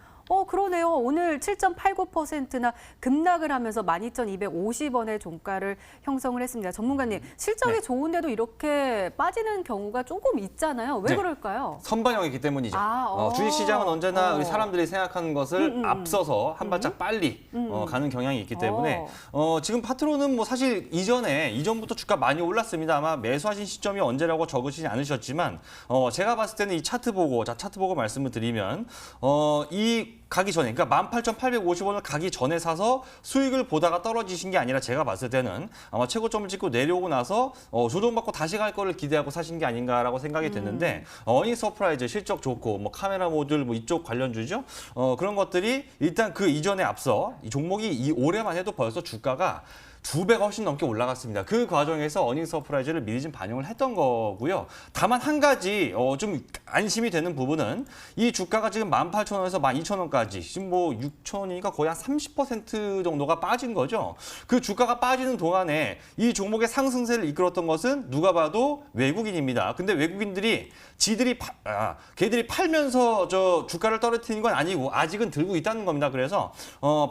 그러네요. 오늘 7.89%나 급락을 하면서 12,250원의 종가를 형성을 했습니다. 전문가님, 실적이 네. 좋은데도 이렇게 빠지는 경우가 조금 있잖아요. 왜 네. 그럴까요? 선반영이기 때문이죠. 아, 주식시장은 언제나 우리 사람들이 생각하는 것을 앞서서 한 발짝 빨리 가는 경향이 있기 때문에 지금 파트론은 뭐 사실 이전부터 주가 많이 올랐습니다. 아마 매수하신 시점이 언제라고 적으시지 않으셨지만 제가 봤을 때는 이 차트 보고 말씀을 드리면 이 가기 전에, 그러니까 18,850원을 가기 전에 사서 수익을 보다가 떨어지신 게 아니라 제가 봤을 때는 아마 최고점을 찍고 내려오고 나서 조정받고 다시 갈 거를 기대하고 사신 게 아닌가라고 생각이 됐는데 어닝 서프라이즈 실적 좋고 뭐 카메라 모듈 뭐 이쪽 관련주죠. 그런 것들이 일단 그 이전에 앞서 이 종목이 이 올해만 해도 벌써 주가가 2배가 훨씬 넘게 올라갔습니다. 그 과정에서 어닝 서프라이즈를 미리 좀 반영을 했던 거고요. 다만 한 가지 좀 안심이 되는 부분은 이 주가가 지금 18,000원에서 12,000원까지 지금 뭐 6,000원이니까 거의 한 30% 정도가 빠진 거죠. 그 주가가 빠지는 동안에 이 종목의 상승세를 이끌었던 것은 누가 봐도 외국인입니다. 근데 외국인들이 걔들이 팔면서 주가를 떨어뜨리는 건 아니고 아직은 들고 있다는 겁니다. 그래서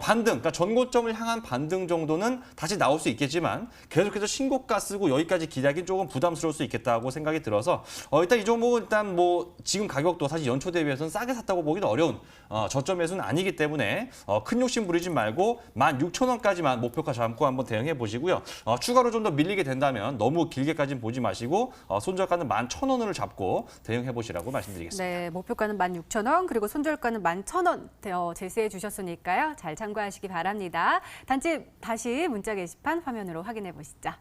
반등, 그러니까 전고점을 향한 반등 정도는 다시 나올 수 있겠지만 계속해서 신고가 쓰고 여기까지 기대하기는 조금 부담스러울 수 있겠다고 생각이 들어서 일단 이 종목은 일단 뭐 지금 가격도 사실 연초 대비해서는 싸게 샀다고 보기는 어려운 저점 매수는 아니기 때문에 큰 욕심 부리지 말고 16,000원까지만 목표가 잡고 한번 대응해 보시고요. 추가로 좀 더 밀리게 된다면 너무 길게까지는 보지 마시고 손절가는 11,000원을 잡고 대응해 보시라고 말씀드리겠습니다. 네, 목표가는 16,000원 그리고 손절가는 11,000원 제시해 주셨으니까요. 잘 참고하시기 바랍니다. 단지 다시 문자 게시판 화면으로 확인해 보시죠.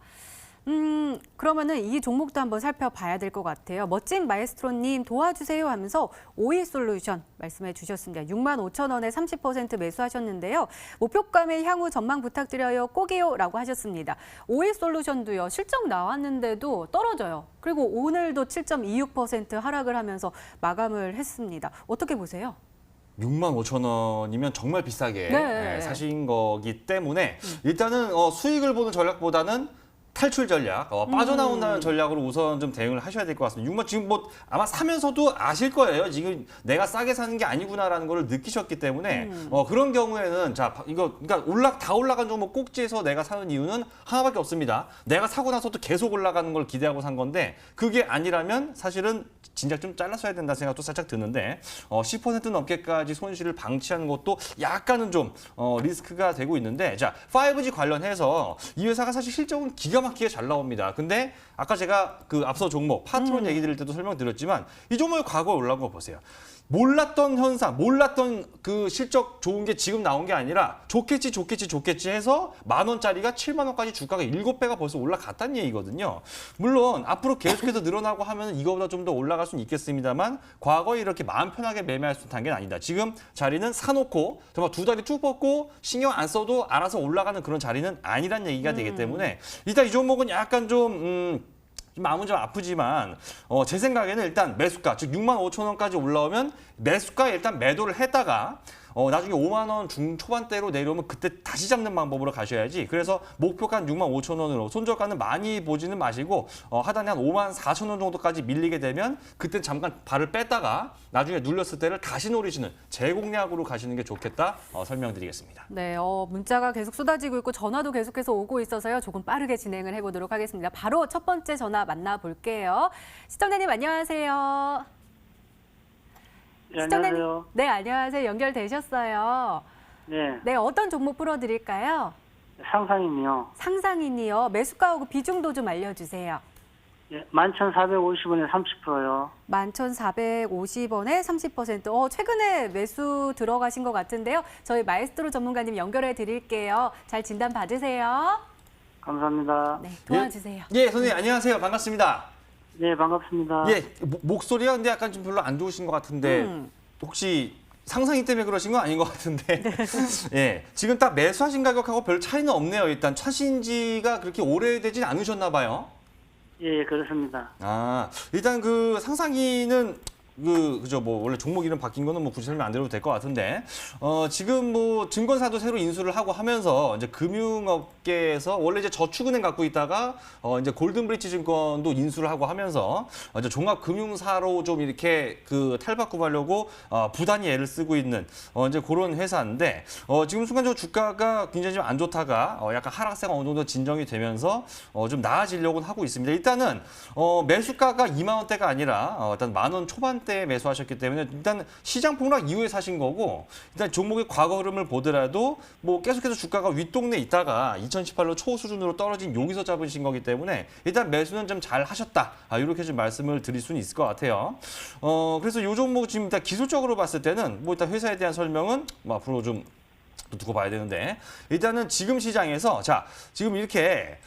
그러면은 이 종목도 한번 살펴봐야 될 것 같아요. 멋진 마에스트로님 도와주세요 하면서 오이솔루션 말씀해 주셨습니다. 65,000원에 30% 매수하셨는데요. 목표감의 향후 전망 부탁드려요. 꼭이요라고 하셨습니다. 오이솔루션도요. 실적 나왔는데도 떨어져요. 그리고 오늘도 7.26% 하락을 하면서 마감을 했습니다. 어떻게 보세요? 65,000원이면 정말 비싸게 네. 사신 거기 때문에 일단은 수익을 보는 전략보다는 탈출 전략, 빠져나온다는 전략으로 우선 좀 대응을 하셔야 될 것 같습니다. 6만 지금 뭐 아마 사면서도 아실 거예요. 지금 내가 싸게 사는 게 아니구나라는 걸 느끼셨기 때문에 그런 경우에는 그러니까 다 올라간 종목 꼭지에서 내가 사는 이유는 하나밖에 없습니다. 내가 사고 나서도 계속 올라가는 걸 기대하고 산 건데 그게 아니라면 사실은 진작 좀 잘랐어야 된다는 생각도 살짝 드는데 10% 넘게까지 손실을 방치하는 것도 약간은 좀 리스크가 되고 있는데 자 5G 관련해서 이 회사가 사실 실적은 기가 막히게 잘 나옵니다. 근데 아까 제가 그 앞서 종목 파트론 얘기 드릴 때도 설명드렸지만 이 종목이 과거에 올라온 거 보세요. 몰랐던 현상, 몰랐던 그 실적 좋은 게 지금 나온 게 아니라 좋겠지 해서 10,000원짜리가 70,000원까지 주가가 7배가 벌써 올라갔다는 얘기거든요. 물론 앞으로 계속해서 늘어나고 하면 이거보다 좀 더 올라갈 수는 있겠습니다만 과거에 이렇게 마음 편하게 매매할 수 있는 단계는 아니다. 지금 자리는 사놓고 정말 두 다리 쭉 뻗고 신경 안 써도 알아서 올라가는 그런 자리는 아니란 얘기가 되기 때문에 일단 이 종목은 약간 좀 마음은 좀 아프지만 제 생각에는 일단 매수가 즉 65,000원까지 올라오면 매수가에 일단 매도를 했다가 나중에 5만 원 중초반대로 내려오면 그때 다시 잡는 방법으로 가셔야지. 그래서 목표가 한 65,000원으로 손절가는 많이 보지는 마시고 하단에 한 54,000원 정도까지 밀리게 되면 그때 잠깐 발을 뺐다가 나중에 눌렸을 때를 다시 노리시는 재공략으로 가시는 게 좋겠다 설명드리겠습니다. 네, 문자가 계속 쏟아지고 있고 전화도 계속해서 오고 있어서요. 조금 빠르게 진행을 해보도록 하겠습니다. 바로 첫 번째 전화 만나볼게요. 시청자님 안녕하세요. 네, 안녕하세요. 네, 안녕하세요. 연결되셨어요. 네, 네, 어떤 종목 풀어드릴까요? 상상이요. 상상인이요. 매수가하고 비중도 좀 알려주세요. 예, 11,450원에 30%요. 11,450원에 30%. 최근에 매수 들어가신 것 같은데요. 저희 마에스트로 전문가님 연결해 드릴게요. 잘 진단 받으세요. 감사합니다. 네, 도와주세요. 예, 선생님 안녕하세요. 반갑습니다. 네, 반갑습니다. 예, 목소리가 근데 약간 좀 별로 안 좋으신 것 같은데 혹시 상상이 때문에 그러신 건 아닌 것 같은데 예, 지금 딱 매수하신 가격하고 별 차이는 없네요. 일단 차신 지가 그렇게 오래되진 않으셨나 봐요. 예, 그렇습니다. 아, 일단 그 상상이는 그죠, 뭐 원래 종목 이름 바뀐 거는 뭐 굳이 설명 안 드려도 될 것 같은데 지금 뭐 증권사도 새로 인수를 하고 하면서 이제 금융업계에서 원래 이제 저축은행 갖고 있다가 이제 골든브리지 증권도 인수를 하고 하면서 이제 종합금융사로 좀 이렇게 그 탈바꿈하려고 부단히 애를 쓰고 있는 이제 그런 회사인데 지금 순간적으로 주가가 굉장히 좀 안 좋다가 약간 하락세가 어느 정도 진정이 되면서 좀 나아지려고는 하고 있습니다. 일단은 매수가가 2만 원대가 아니라 일단 10,000원 초반 때 매수하셨기 때문에 일단 시장 폭락 이후에 사신 거고 일단 종목의 과거 흐름을 보더라도 뭐 계속해서 주가가 윗동네 있다가 2018년 초 수준으로 떨어진 여기서 잡으신 거기 때문에 일단 매수는 좀 잘 하셨다. 이렇게 좀 말씀을 드릴 수는 있을 것 같아요. 그래서 이 종목 지금 일단 기술적으로 봤을 때는 뭐 일단 회사에 대한 설명은 뭐 앞으로 좀 두고 봐야 되는데 일단은 지금 시장에서 자 지금 이렇게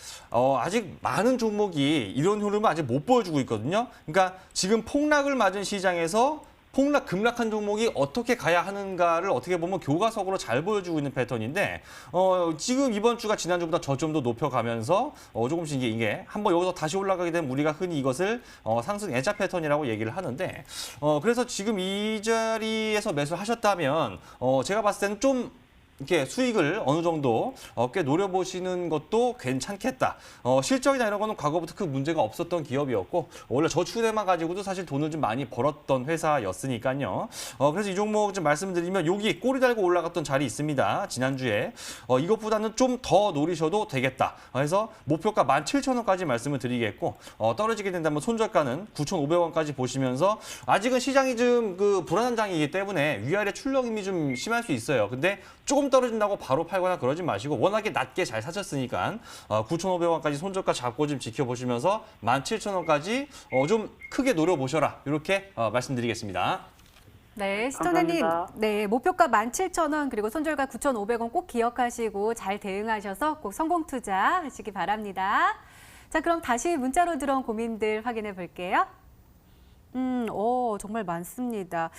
아직 많은 종목이 이런 흐름을 아직 못 보여주고 있거든요. 그러니까 지금 폭락을 맞은 시장에서 급락한 종목이 어떻게 가야 하는가를 어떻게 보면 교과석으로 잘 보여주고 있는 패턴인데 지금 이번 주가 지난주보다 저점도 높여가면서 조금씩 이게 한번 여기서 다시 올라가게 되면 우리가 흔히 이것을 상승 N자 패턴이라고 얘기를 하는데 그래서 지금 이 자리에서 매수를 하셨다면 제가 봤을 때는 좀 이렇게 수익을 어느 정도 꽤 노려보시는 것도 괜찮겠다. 실적이나 이런 거는 과거부터 큰 문제가 없었던 기업이었고 원래 저축은행만 가지고도 사실 돈을 좀 많이 벌었던 회사였으니까요. 그래서 이 종목 좀 말씀드리면 여기 꼬리 달고 올라갔던 자리 있습니다. 지난주에 이것보다는 좀 더 노리셔도 되겠다. 그래서 목표가 17,000원까지 말씀을 드리겠고 떨어지게 된다면 손절가는 9,500원까지 보시면서 아직은 시장이 좀 그 불안한 장이기 때문에 위아래 출렁임이 좀 심할 수 있어요. 근데 조금 떨어진다고 바로 팔거나 그러지 마시고 워낙에 낮게 잘 사셨으니까 9,500원까지 손절가 잡고 좀 지켜보시면서 17,000원까지 좀 크게 노려보셔라. 이렇게 말씀드리겠습니다. 네, 시청자님. 감사합니다. 네, 목표가 17,000원 그리고 손절가 9,500원 꼭 기억하시고 잘 대응하셔서 꼭 성공 투자하시기 바랍니다. 자, 그럼 다시 문자로 들어온 고민들 확인해 볼게요. 정말 많습니다.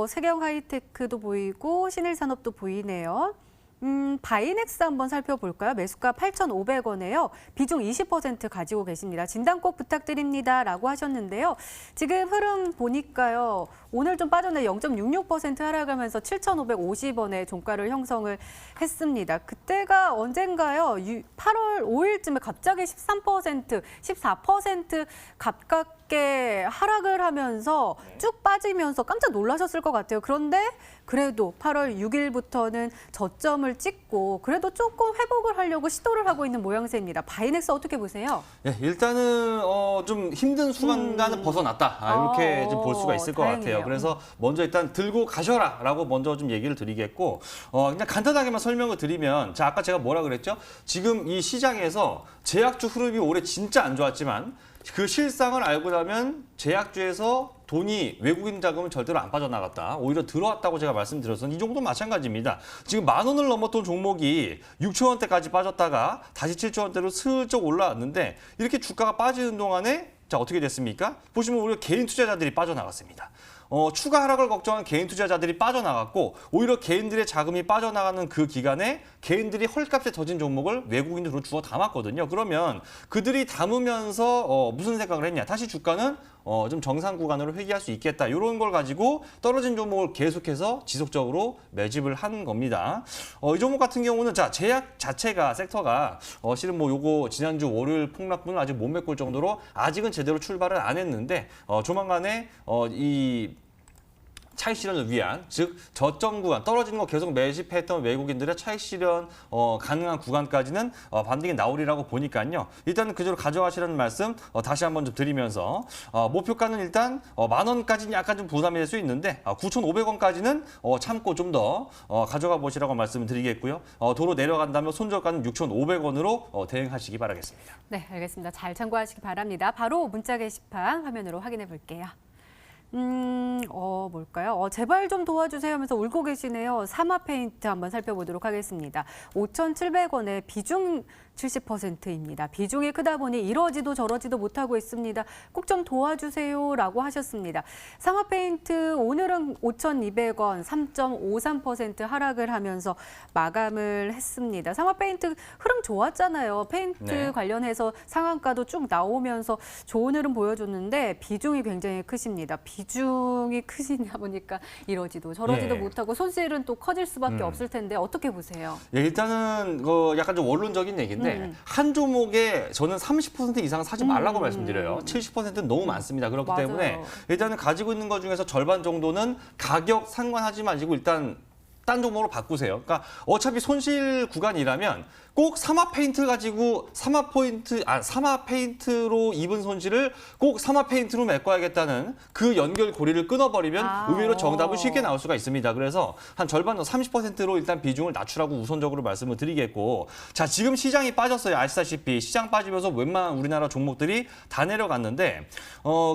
세경 하이테크도 보이고 신일산업도 보이네요. 바이넥스 한번 살펴볼까요? 매수가 8,500원에요. 비중 20% 가지고 계십니다. 진단 꼭 부탁드립니다라고 하셨는데요. 지금 흐름 보니까요. 오늘 좀 빠졌네. 0.66% 하락하면서 7,550원의 종가를 형성을 했습니다. 그때가 언젠가요? 8월 5일쯤에 갑자기 13%, 14% 가깝게 하락을 하면서 쭉 빠지면서 깜짝 놀라셨을 것 같아요. 그런데 그래도 8월 6일부터는 저점을 찍고 그래도 조금 회복을 하려고 시도를 하고 있는 모양새입니다. 바이넥스 어떻게 보세요? 예, 일단은 좀 힘든 순간은 벗어났다. 이렇게 좀 볼 수가 있을 것 다행이에요. 같아요. 그래서 먼저 일단 들고 가셔라라고 먼저 좀 얘기를 드리겠고 그냥 간단하게만 설명을 드리면 자 아까 제가 뭐라 그랬죠? 지금 이 시장에서 제약주 흐름이 올해 진짜 안 좋았지만 그 실상을 알고 나면 제약주에서 돈이 외국인 자금은 절대로 안 빠져나갔다. 오히려 들어왔다고 제가 말씀드렸었는데 이 정도 마찬가지입니다. 지금 10,000원을 넘었던 종목이 6,000원대까지 빠졌다가 다시 7,000원대로 슬쩍 올라왔는데 이렇게 주가가 빠지는 동안에 자 어떻게 됐습니까? 보시면 우리가 개인 투자자들이 빠져나갔습니다. 추가 하락을 걱정한 개인 투자자들이 빠져나갔고 오히려 개인들의 자금이 빠져나가는 그 기간에 개인들이 헐값에 터진 종목을 외국인으로 주워 담았거든요. 그러면 그들이 담으면서 무슨 생각을 했냐? 다시 주가는 좀 정상 구간으로 회귀할 수 있겠다. 이런 걸 가지고 떨어진 종목을 계속해서 지속적으로 매집을 한 겁니다. 이 종목 같은 경우는 제약 자체가 섹터가 실은 뭐 요거 지난주 월요일 폭락분을 아직 못 메꿀 정도로 아직은 제대로 출발을 안 했는데 조만간에 이 차익 실현을 위한, 즉 저점 구간, 떨어지는 거 계속 매집했던 외국인들의 차익 실현 가능한 구간까지는 반등이 나오리라고 보니까요. 일단은 그대로 가져가시라는 말씀 다시 한번 좀 드리면서 목표가는 일단 10,000원까지는 약간 좀 부담이 될 수 있는데 9,500원까지는 참고 좀 더 가져가 보시라고 말씀을 드리겠고요. 도로 내려간다면 손절가는 6,500원으로 대응하시기 바라겠습니다. 네, 알겠습니다. 잘 참고하시기 바랍니다. 바로 문자 게시판 화면으로 확인해 볼게요. 뭘까요? 제발 좀 도와주세요 하면서 울고 계시네요. 사마페인트 한번 살펴보도록 하겠습니다. 5,700원에 비중 70%입니다. 비중이 크다 보니 이러지도 저러지도 못하고 있습니다. 꼭 좀 도와주세요라고 하셨습니다. 사마페인트 오늘은 5,200원 3.53% 하락을 하면서 마감을 했습니다. 사마페인트 흐름 좋았잖아요. 페인트 네. 관련해서 상한가도 쭉 나오면서 좋은 흐름 보여줬는데 비중이 굉장히 크십니다. 비중이 크시냐 보니까 이러지도 저러지도 네. 못하고 손실은 또 커질 수밖에 없을 텐데 어떻게 보세요? 예, 일단은 약간 좀 원론적인 얘기인데 한 종목에 저는 30% 이상 사지 말라고 말씀드려요. 70%는 너무 많습니다. 그렇기 맞아요. 때문에 일단은 가지고 있는 것 중에서 절반 정도는 가격 상관하지 마시고 일단 딴 종목으로 바꾸세요. 그러니까 어차피 손실 구간이라면 꼭 사마페인트 가지고 사마페인트로 입은 손실을 꼭 사마페인트로 메꿔야겠다는 그 연결고리를 끊어버리면 의외로 정답은 쉽게 나올 수가 있습니다. 그래서 한 절반, 30%로 일단 비중을 낮추라고 우선적으로 말씀을 드리겠고, 자, 지금 시장이 빠졌어요. 아시다시피 시장 빠지면서 웬만한 우리나라 종목들이 다 내려갔는데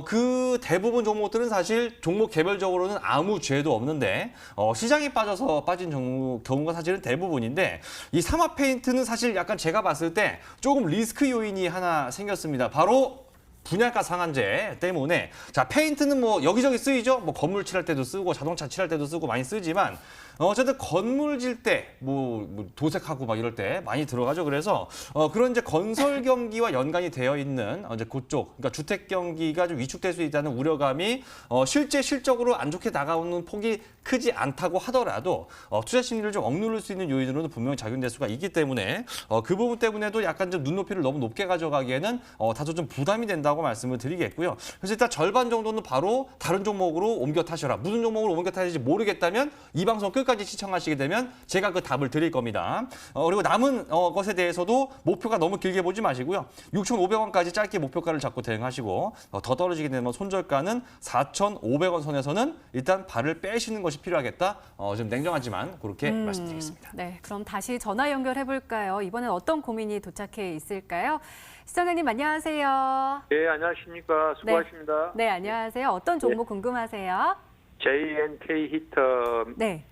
그 대부분 종목들은 사실 종목 개별적으로는 아무 죄도 없는데 시장이 빠져서 빠진 경우가 사실은 대부분인데, 이 사마페인트는 사실 약간 제가 봤을 때 조금 리스크 요인이 하나 생겼습니다. 바로 분양가 상한제 때문에. 자, 페인트는 뭐 여기저기 쓰이죠. 뭐 건물 칠할 때도 쓰고 자동차 칠할 때도 쓰고 많이 쓰지만 어쨌든 건물 질 때 뭐 도색하고 막 이럴 때 많이 들어가죠. 그래서 그런 이제 건설 경기와 연관이 되어 있는 이제 그쪽, 그러니까 주택 경기가 좀 위축될 수 있다는 우려감이 실제 실적으로 안 좋게 나가오는 폭이 크지 않다고 하더라도 투자 심리를 좀 억누를 수 있는 요인으로는 분명히 작용될 수가 있기 때문에 그 부분 때문에도 약간 좀 눈높이를 너무 높게 가져가기에는 다소 좀 부담이 된다고 말씀을 드리겠고요. 그래서 일단 절반 정도는 바로 다른 종목으로 옮겨 타셔라. 무슨 종목으로 옮겨 타실지 모르겠다면 이 방송 끝까지 시청하시게 되면 제가 그 답을 드릴 겁니다. 그리고 남은 것에 대해서도 목표가 너무 길게 보지 마시고요. 6,500원까지 짧게 목표가를 잡고 대응하시고 더 떨어지게 되면 손절가는 4,500원 선에서는 일단 발을 빼시는 것이 필요하겠다. 좀 냉정하지만 그렇게 말씀드리겠습니다. 네, 그럼 다시 전화 연결해 볼까요? 이번엔 어떤 고민이 도착해 있을까요? 시청자님 안녕하세요. 네, 안녕하십니까. 수고하십니다. 네, 안녕하세요. 어떤 종목 궁금하세요? JNK 히터입니다. 네.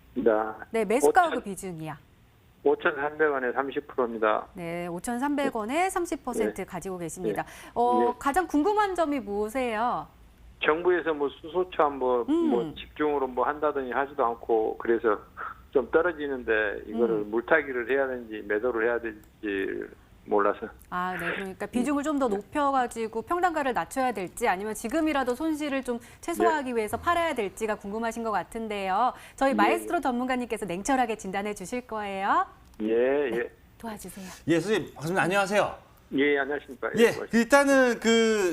네, 매수가하고 비중이요. 5,300원에 30%입니다. 네, 5,300원에 30% 가지고 계십니다. 네. 가장 궁금한 점이 뭐세요? 정부에서 뭐 수소차 뭐 집중으로 뭐 한다더니 하지도 않고 그래서 좀 떨어지는데 이거를 물타기를 해야 되는지 매도를 해야 될지 몰라서. 아, 네. 그러니까 비중을 좀 더 높여가지고 평단가를 낮춰야 될지 아니면 지금이라도 손실을 좀 최소화하기 위해서 팔아야 될지가 궁금하신 것 같은데요. 저희 마에스트로 전문가님께서 냉철하게 진단해 주실 거예요. 예. 도와주세요. 예, 선생님, 반갑습니다. 안녕하세요. 예, 안녕하십니까. 예, 일단은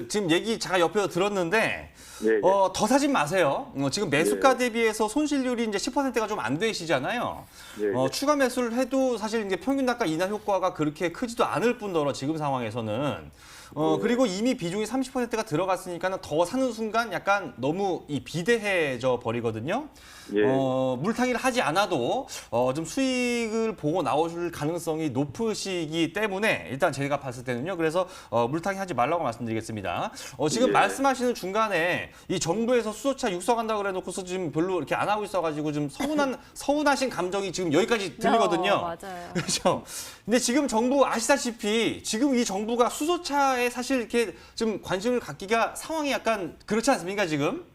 지금 얘기 제가 옆에서 들었는데 네. 더 사진 마세요. 지금 매수가 대비해서 손실률이 이제 10%가 좀 안 되시잖아요. 네. 추가 매수를 해도 사실 이제 평균 단가 인하 효과가 그렇게 크지도 않을 뿐더러 지금 상황에서는 그리고 이미 비중이 30%가 들어갔으니까는 더 사는 순간 약간 너무 비대해져 버리거든요. 예. 물타기를 하지 않아도 좀 수익을 보고 나오실 가능성이 높으시기 때문에 일단 제가 봤을 때는요. 그래서 물타기 하지 말라고 말씀드리겠습니다. 지금 예. 말씀하시는 중간에 이 정부에서 수소차 육성한다고 그래놓고서 지금 별로 이렇게 안 하고 있어가지고 좀 서운하신 감정이 지금 여기까지 들리거든요. 맞아요. 그렇죠. 근데 지금 정부 아시다시피 지금 이 정부가 수소차에 사실 이렇게 좀 관심을 갖기가 상황이 약간 그렇지 않습니까 지금?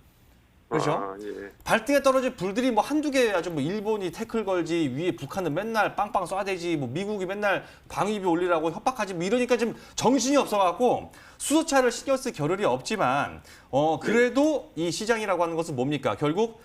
그렇죠? 예. 발등에 떨어진 불들이 뭐 한두 개야죠. 뭐 일본이 태클 걸지, 위에 북한은 맨날 빵빵 쏴대지, 뭐 미국이 맨날 방위비 올리라고 협박하지, 뭐 이러니까 지금 정신이 없어갖고 수소차를 신경 쓸 겨를이 없지만, 그래도 이 시장이라고 하는 것은 뭡니까? 결국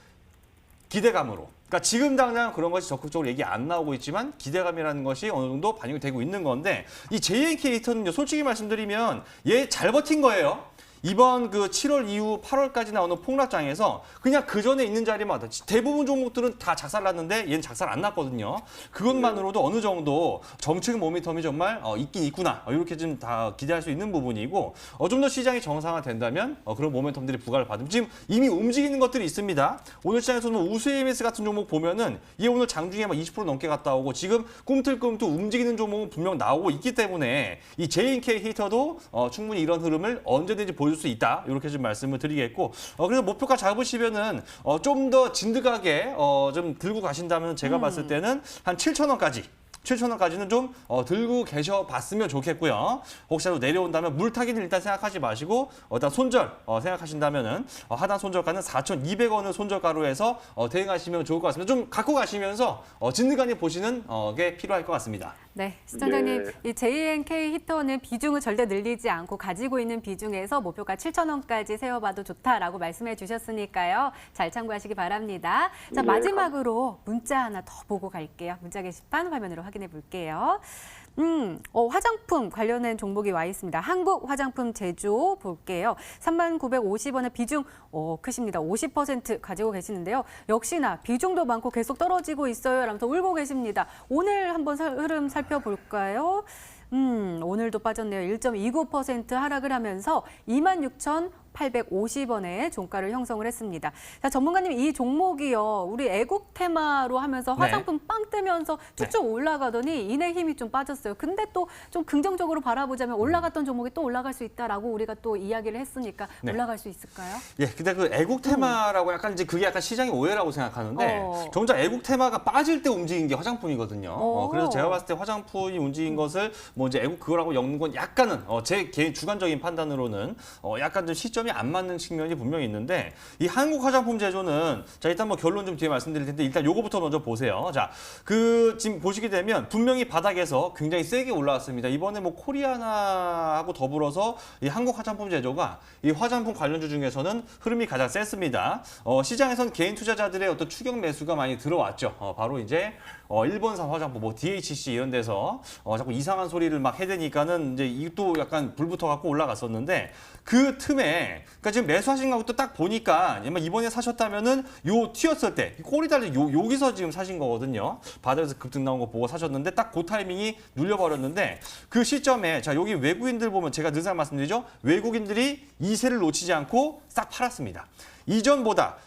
기대감으로. 그러니까 지금 당장 그런 것이 적극적으로 얘기 안 나오고 있지만 기대감이라는 것이 어느 정도 반영이 되고 있는 건데, 이 JNK 히터는요, 솔직히 말씀드리면 얘 잘 버틴 거예요. 이번 그 7월 이후 8월까지 나오는 폭락장에서 그냥 그 전에 있는 자리마다 대부분 종목들은 다 작살났는데 얘는 작살 안 났거든요. 그것만으로도 어느 정도 정책 모멘텀이 정말 있긴 있구나. 이렇게 좀 다 기대할 수 있는 부분이고, 좀 더 시장이 정상화된다면 그런 모멘텀들이 부각을 받으면 지금 이미 움직이는 것들이 있습니다. 오늘 시장에서는 우스에미스 같은 종목 보면은 얘 오늘 장중에 막 20% 넘게 갔다 오고 지금 꿈틀꿈틀 움직이는 종목은 분명 나오고 있기 때문에 이 JNK 히터도 충분히 이런 흐름을 언제든지 보여줄 수 있다. 이렇게 좀 말씀을 드리겠고, 그래서 목표가 잡으시면은 좀 더 진득하게 좀 들고 가신다면 제가 봤을 때는 한 7,000원까지. 7,000원까지는 좀 들고 계셔봤으면 좋겠고요. 혹시라도 내려온다면 물타기는 일단 생각하지 마시고 일단 손절 생각하신다면은 하단 손절가는 4,200원을 손절가로 해서 대응하시면 좋을 것 같습니다. 좀 갖고 가시면서 진득하게 보시는 게 필요할 것 같습니다. 네, 시청자님, 네. 이 JNK 히터는 비중을 절대 늘리지 않고 가지고 있는 비중에서 목표가 7,000원까지 세워봐도 좋다라고 말씀해 주셨으니까요. 잘 참고하시기 바랍니다. 자, 네, 마지막으로 문자 하나 더 보고 갈게요. 문자 게시판 화면으로 확인해 볼게요. 화장품 관련된 종목이 와 있습니다. 한국 화장품 제조 볼게요. 3950원의 비중 크십니다. 50% 가지고 계시는데요. 역시나 비중도 많고 계속 떨어지고 있어요. 라면서 울고 계십니다. 오늘 한번 흐름 살펴볼까요? 오늘도 빠졌네요. 1.29% 하락을 하면서 26,850원의 종가를 형성을 했습니다. 자, 전문가님, 이 종목이요, 우리 애국 테마로 하면서 화장품 빵 뜨면서 쭉쭉 올라가더니 이내 힘이 좀 빠졌어요. 근데 또 좀 긍정적으로 바라보자면 올라갔던 종목이 또 올라갈 수 있다라고 우리가 또 이야기를 했으니까 올라갈 수 있을까요? 예, 근데 그 애국 테마라고 약간 이제 그게 약간 시장의 오해라고 생각하는데 정작 애국 테마가 빠질 때 움직인 게 화장품이거든요. 그래서 제가 봤을 때 화장품이 움직인 것을 뭐 이제 애국 그거라고 엮는 건 약간은 제 개인 주관적인 판단으로는 약간 좀 시점이 안 맞는 측면이 분명히 있는데, 이 한국 화장품 제조는 자 일단 뭐 결론 좀 뒤에 말씀드릴 텐데 일단 요거부터 먼저 보세요. 자, 그 지금 보시게 되면 분명히 바닥에서 굉장히 세게 올라왔습니다. 이번에 뭐 코리아나하고 더불어서 이 한국 화장품 제조가 이 화장품 관련주 중에서는 흐름이 가장 셌습니다. 시장에선 개인 투자자들의 어떤 추격 매수가 많이 들어왔죠. 바로 이제 일본산 화장품, 뭐 DHC 이런 데서 자꾸 이상한 소리를 막 해대니까는 이제 이것도 약간 불붙어 갖고 올라갔었는데, 그 틈에 그러니까 지금 매수하신 것도 딱 보니까 이번에 사셨다면은 요 튀었을 때 꼬리 달린 여기서 지금 사신 거거든요. 바닥에서 급등 나온 거 보고 사셨는데 딱 그 타이밍이 눌려버렸는데, 그 시점에 자 여기 외국인들 보면 제가 늘 말씀드리죠. 외국인들이 이세를 놓치지 않고 싹 팔았습니다. 이전보다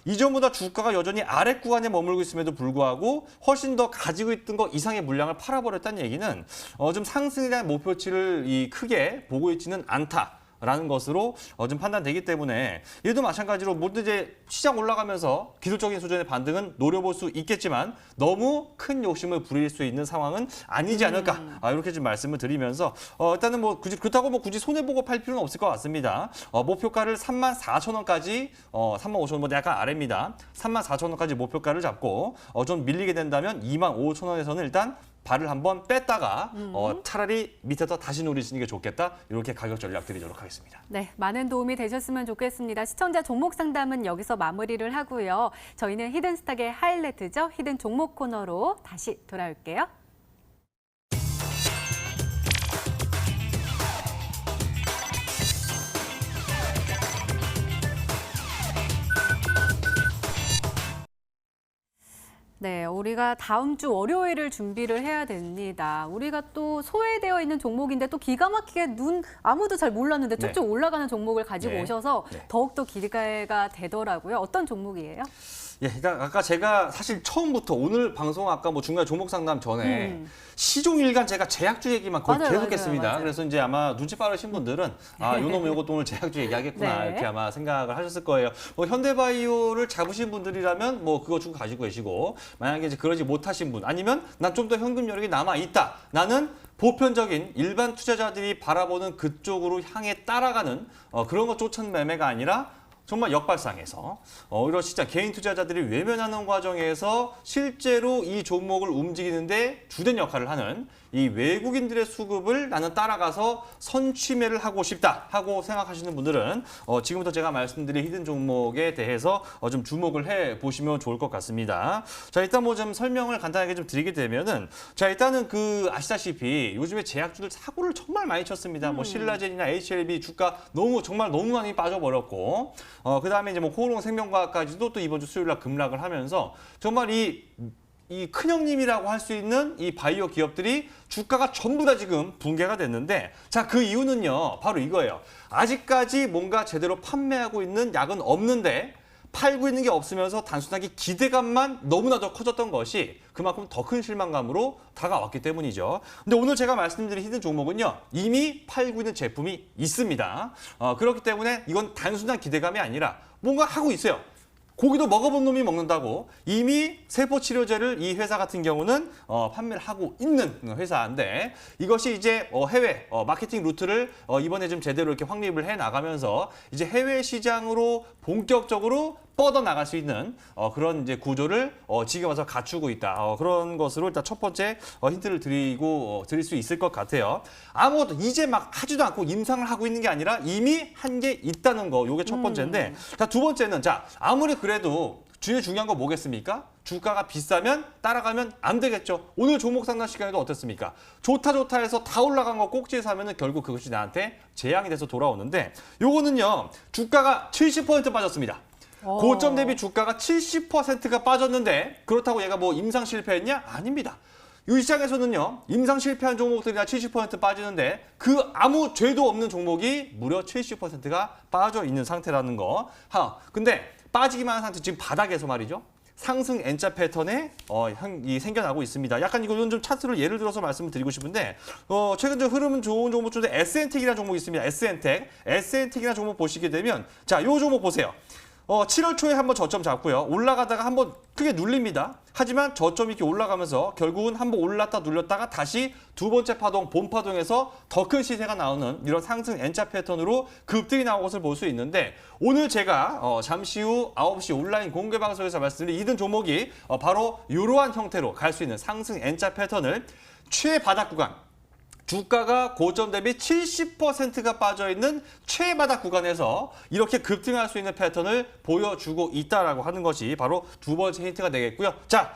주가가 여전히 아래 구간에 머물고 있음에도 불구하고 훨씬 더 가지고 있던 것 이상의 물량을 팔아버렸다는 얘기는 좀 상승에 대한 목표치를 크게 보고 있지는 않다라는 것으로 좀 판단되기 때문에, 얘도 마찬가지로 모두 이제 시장 올라가면서 기술적인 수준의 반등은 노려볼 수 있겠지만 너무 큰 욕심을 부릴 수 있는 상황은 아니지 않을까, 이렇게 좀 말씀을 드리면서 일단은 뭐 그렇다고 뭐 굳이 손해보고 팔 필요는 없을 것 같습니다. 목표가를 34,000원까지 35,000원 뭐 약간 아래입니다. 34,000원까지 목표가를 잡고 좀 밀리게 된다면 25,000원에서는 일단 발을 한번 뺐다가 차라리 밑에서 다시 노리시는 게 좋겠다. 이렇게 가격 전략 드리도록 하겠습니다. 네, 많은 도움이 되셨으면 좋겠습니다. 시청자 종목 상담은 여기서 마무리를 하고요. 저희는 히든스탁의 하이라이트죠. 히든 종목 코너로 다시 돌아올게요. 네, 우리가 다음 주 월요일을 준비를 해야 됩니다. 우리가 또 소외되어 있는 종목인데 또 기가 막히게 아무도 잘 몰랐는데 쭉쭉 올라가는 종목을 가지고 오셔서 더욱더 기대가 되더라고요. 어떤 종목이에요? 예, 그러니까 아까 제가 사실 처음부터 오늘 방송 아까 뭐 중간에 종목 상담 전에 시종일관 제가 제약주 얘기만 거의 계속했습니다. 맞아요. 그래서 이제 아마 눈치 빠르신 분들은 요놈 요것도 오늘 제약주 얘기하겠구나 이렇게 아마 생각을 하셨을 거예요. 뭐 현대바이오를 잡으신 분들이라면 뭐 그거 주고 가지고 계시고, 만약에 이제 그러지 못하신 분 아니면 난 좀 더 현금 여력이 남아 있다. 나는 보편적인 일반 투자자들이 바라보는 그쪽으로 향해 따라가는 그런 것 쫓은 매매가 아니라 정말 역발상해서 이런 시장 개인 투자자들이 외면하는 과정에서 실제로 이 종목을 움직이는데 주된 역할을 하는 이 외국인들의 수급을 나는 따라가서 선취매를 하고 싶다 하고 생각하시는 분들은 지금부터 제가 말씀드린 히든 종목에 대해서 좀 주목을 해 보시면 좋을 것 같습니다. 자, 일단 뭐 좀 설명을 간단하게 좀 드리게 되면은, 자, 일단은 아시다시피 요즘에 제약주들 사고를 정말 많이 쳤습니다. 뭐 신라젠이나 HLB 주가 정말 너무 많이 빠져버렸고, 그다음에 이제 뭐 코오롱 생명과학까지도 또 이번 주 수요일 날 급락을 하면서 정말 이 큰형님이라고 할 수 있는 이 바이오 기업들이 주가가 전부 다 지금 붕괴가 됐는데, 자, 그 이유는요, 바로 이거예요. 아직까지 뭔가 제대로 판매하고 있는 약은 없는데 팔고 있는 게 없으면서 단순하게 기대감만 너무나도 커졌던 것이 그만큼 더 큰 실망감으로 다가왔기 때문이죠. 근데 오늘 제가 말씀드린 히든 종목은요, 이미 팔고 있는 제품이 있습니다. 그렇기 때문에 이건 단순한 기대감이 아니라 뭔가 하고 있어요. 고기도 먹어본 놈이 먹는다고 이미 세포치료제를 이 회사 같은 경우는 판매를 하고 있는 회사인데, 이것이 이제 해외 마케팅 루트를 이번에 좀 제대로 이렇게 확립을 해 나가면서 이제 해외 시장으로 본격적으로 뻗어 나갈 수 있는 그런 이제 구조를 지금 와서 갖추고 있다. 그런 것으로 일단 첫 번째 힌트를 드릴 수 있을 것 같아요. 아무것도 이제 막 하지도 않고 임상을 하고 있는 게 아니라 이미 한 게 있다는 거. 요게 첫 번째인데, 자, 두 번째는, 자, 아무리 그래도 제일 중요한 거 뭐겠습니까? 주가가 비싸면 따라가면 안 되겠죠. 오늘 종목 상담 시간에도 어땠습니까? 좋다 해서 다 올라간 거 꼭지에 사면은 결국 그것이 나한테 재앙이 돼서 돌아오는데, 요거는요, 주가가 70% 빠졌습니다. 고점 대비 주가가 70%가 빠졌는데 그렇다고 얘가 뭐 임상 실패했냐? 아닙니다. 이 시장에서는요, 임상 실패한 종목들이나 70% 빠지는데 그 아무 죄도 없는 종목이 무려 70%가 빠져 있는 상태라는 거. 근데 빠지기만 한 상태, 지금 바닥에서 말이죠. 상승 N자 패턴에 생겨나고 있습니다. 약간 이건 좀 차트를 예를 들어서 말씀을 드리고 싶은데, 최근 좀 흐름 좋은 종목 중에 SN텍이라는 종목이 있습니다. SN텍이라는 종목 보시게 되면, 자, 이 종목 보세요. 7월 초에 한번 저점 잡고요. 올라가다가 한번 크게 눌립니다. 하지만 저점 이렇게 올라가면서 결국은 한번 올랐다 눌렸다가 다시 두 번째 파동, 본 파동에서 더 큰 시세가 나오는 이런 상승 N자 패턴으로 급등이 나온 것을 볼 수 있는데, 오늘 제가 잠시 후 9시 온라인 공개 방송에서 말씀드린 이든 종목이 바로 이러한 형태로 갈 수 있는 상승 N자 패턴을 최바닥 구간, 주가가 고점 대비 70%가 빠져있는 최바닥 구간에서 이렇게 급등할 수 있는 패턴을 보여주고 있다라고 하는 것이 바로 두 번째 힌트가 되겠고요. 자,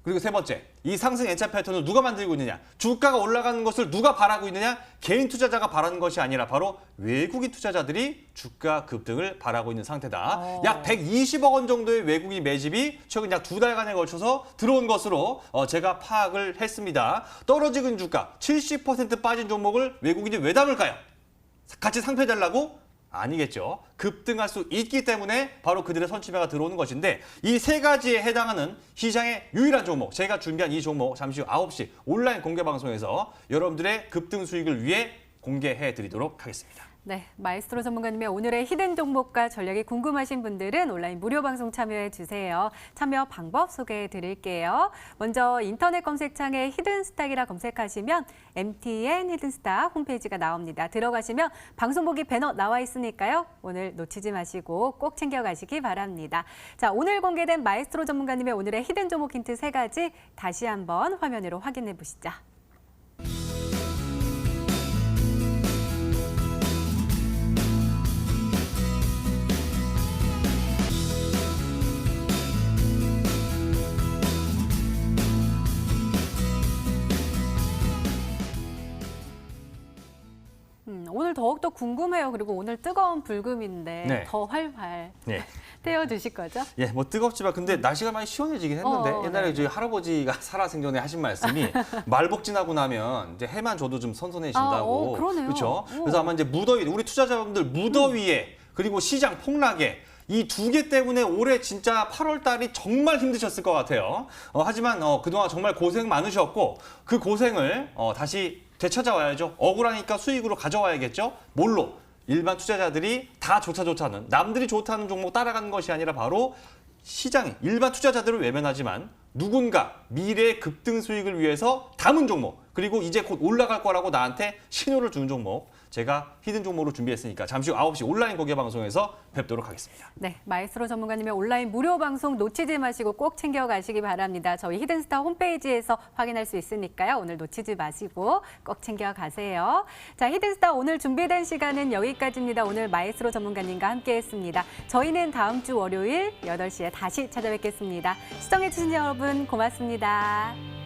그리고 세 번째, 이 상승 N자 패턴을 누가 만들고 있느냐? 주가가 올라가는 것을 누가 바라고 있느냐? 개인 투자자가 바라는 것이 아니라 바로 외국인 투자자들이 주가 급등을 바라고 있는 상태다. 약 120억 원 정도의 외국인 매집이 최근 약 2달간에 걸쳐서 들어온 것으로 제가 파악을 했습니다. 떨어지고 있는 주가 70% 빠진 종목을 외국인이 왜 담을까요? 같이 상패달라고? 아니겠죠. 급등할 수 있기 때문에 바로 그들의 선취매가 들어오는 것인데, 이 세 가지에 해당하는 시장의 유일한 종목, 제가 준비한 이 종목 잠시 후 9시 온라인 공개 방송에서 여러분들의 급등 수익을 위해 공개해 드리도록 하겠습니다. 네, 마에스트로 전문가님의 오늘의 히든 종목과 전략이 궁금하신 분들은 온라인 무료 방송 참여해 주세요. 참여 방법 소개해 드릴게요. 먼저 인터넷 검색창에 히든스탁이라 검색하시면 MTN 히든스탁 홈페이지가 나옵니다. 들어가시면 방송 보기 배너 나와 있으니까요. 오늘 놓치지 마시고 꼭 챙겨가시기 바랍니다. 자, 오늘 공개된 마에스트로 전문가님의 오늘의 히든 종목 힌트 3가지 다시 한번 화면으로 확인해 보시죠. 오늘 더욱더 궁금해요. 그리고 오늘 뜨거운 불금인데 네. 더 활활 네. 태워주실 거죠? 예, 뭐 뜨겁지만 근데 날씨가 많이 시원해지긴 했는데, 옛날에 네. 저희 할아버지가 살아생전에 하신 말씀이 말복 지나고 나면 이제 해만 줘도 좀 선선해진다고. 그러네요. 그렇죠? 그래서 아마 이제 무더위, 우리 투자자분들 무더위에 그리고 시장 폭락에 이 두 개 때문에 올해 진짜 8월 달이 정말 힘드셨을 것 같아요. 하지만 그동안 정말 고생 많으셨고, 그 고생을 다시 되찾아와야죠. 억울하니까 수익으로 가져와야겠죠. 뭘로? 일반 투자자들이 다 좋다는, 남들이 좋다는 종목 따라가는 것이 아니라 바로 시장이 일반 투자자들을 외면하지만 누군가 미래 급등 수익을 위해서 담은 종목, 그리고 이제 곧 올라갈 거라고 나한테 신호를 주는 종목, 제가 히든 종목으로 준비했으니까 잠시 후 9시 온라인 고개 방송에서 뵙도록 하겠습니다. 네, 마에스트로 전문가님의 온라인 무료 방송 놓치지 마시고 꼭 챙겨가시기 바랍니다. 저희 히든스타 홈페이지에서 확인할 수 있으니까요. 오늘 놓치지 마시고 꼭 챙겨가세요. 자, 히든스타 오늘 준비된 시간은 여기까지입니다. 오늘 마에스트로 전문가님과 함께했습니다. 저희는 다음 주 월요일 8시에 다시 찾아뵙겠습니다. 시청해주신 여러분 고맙습니다.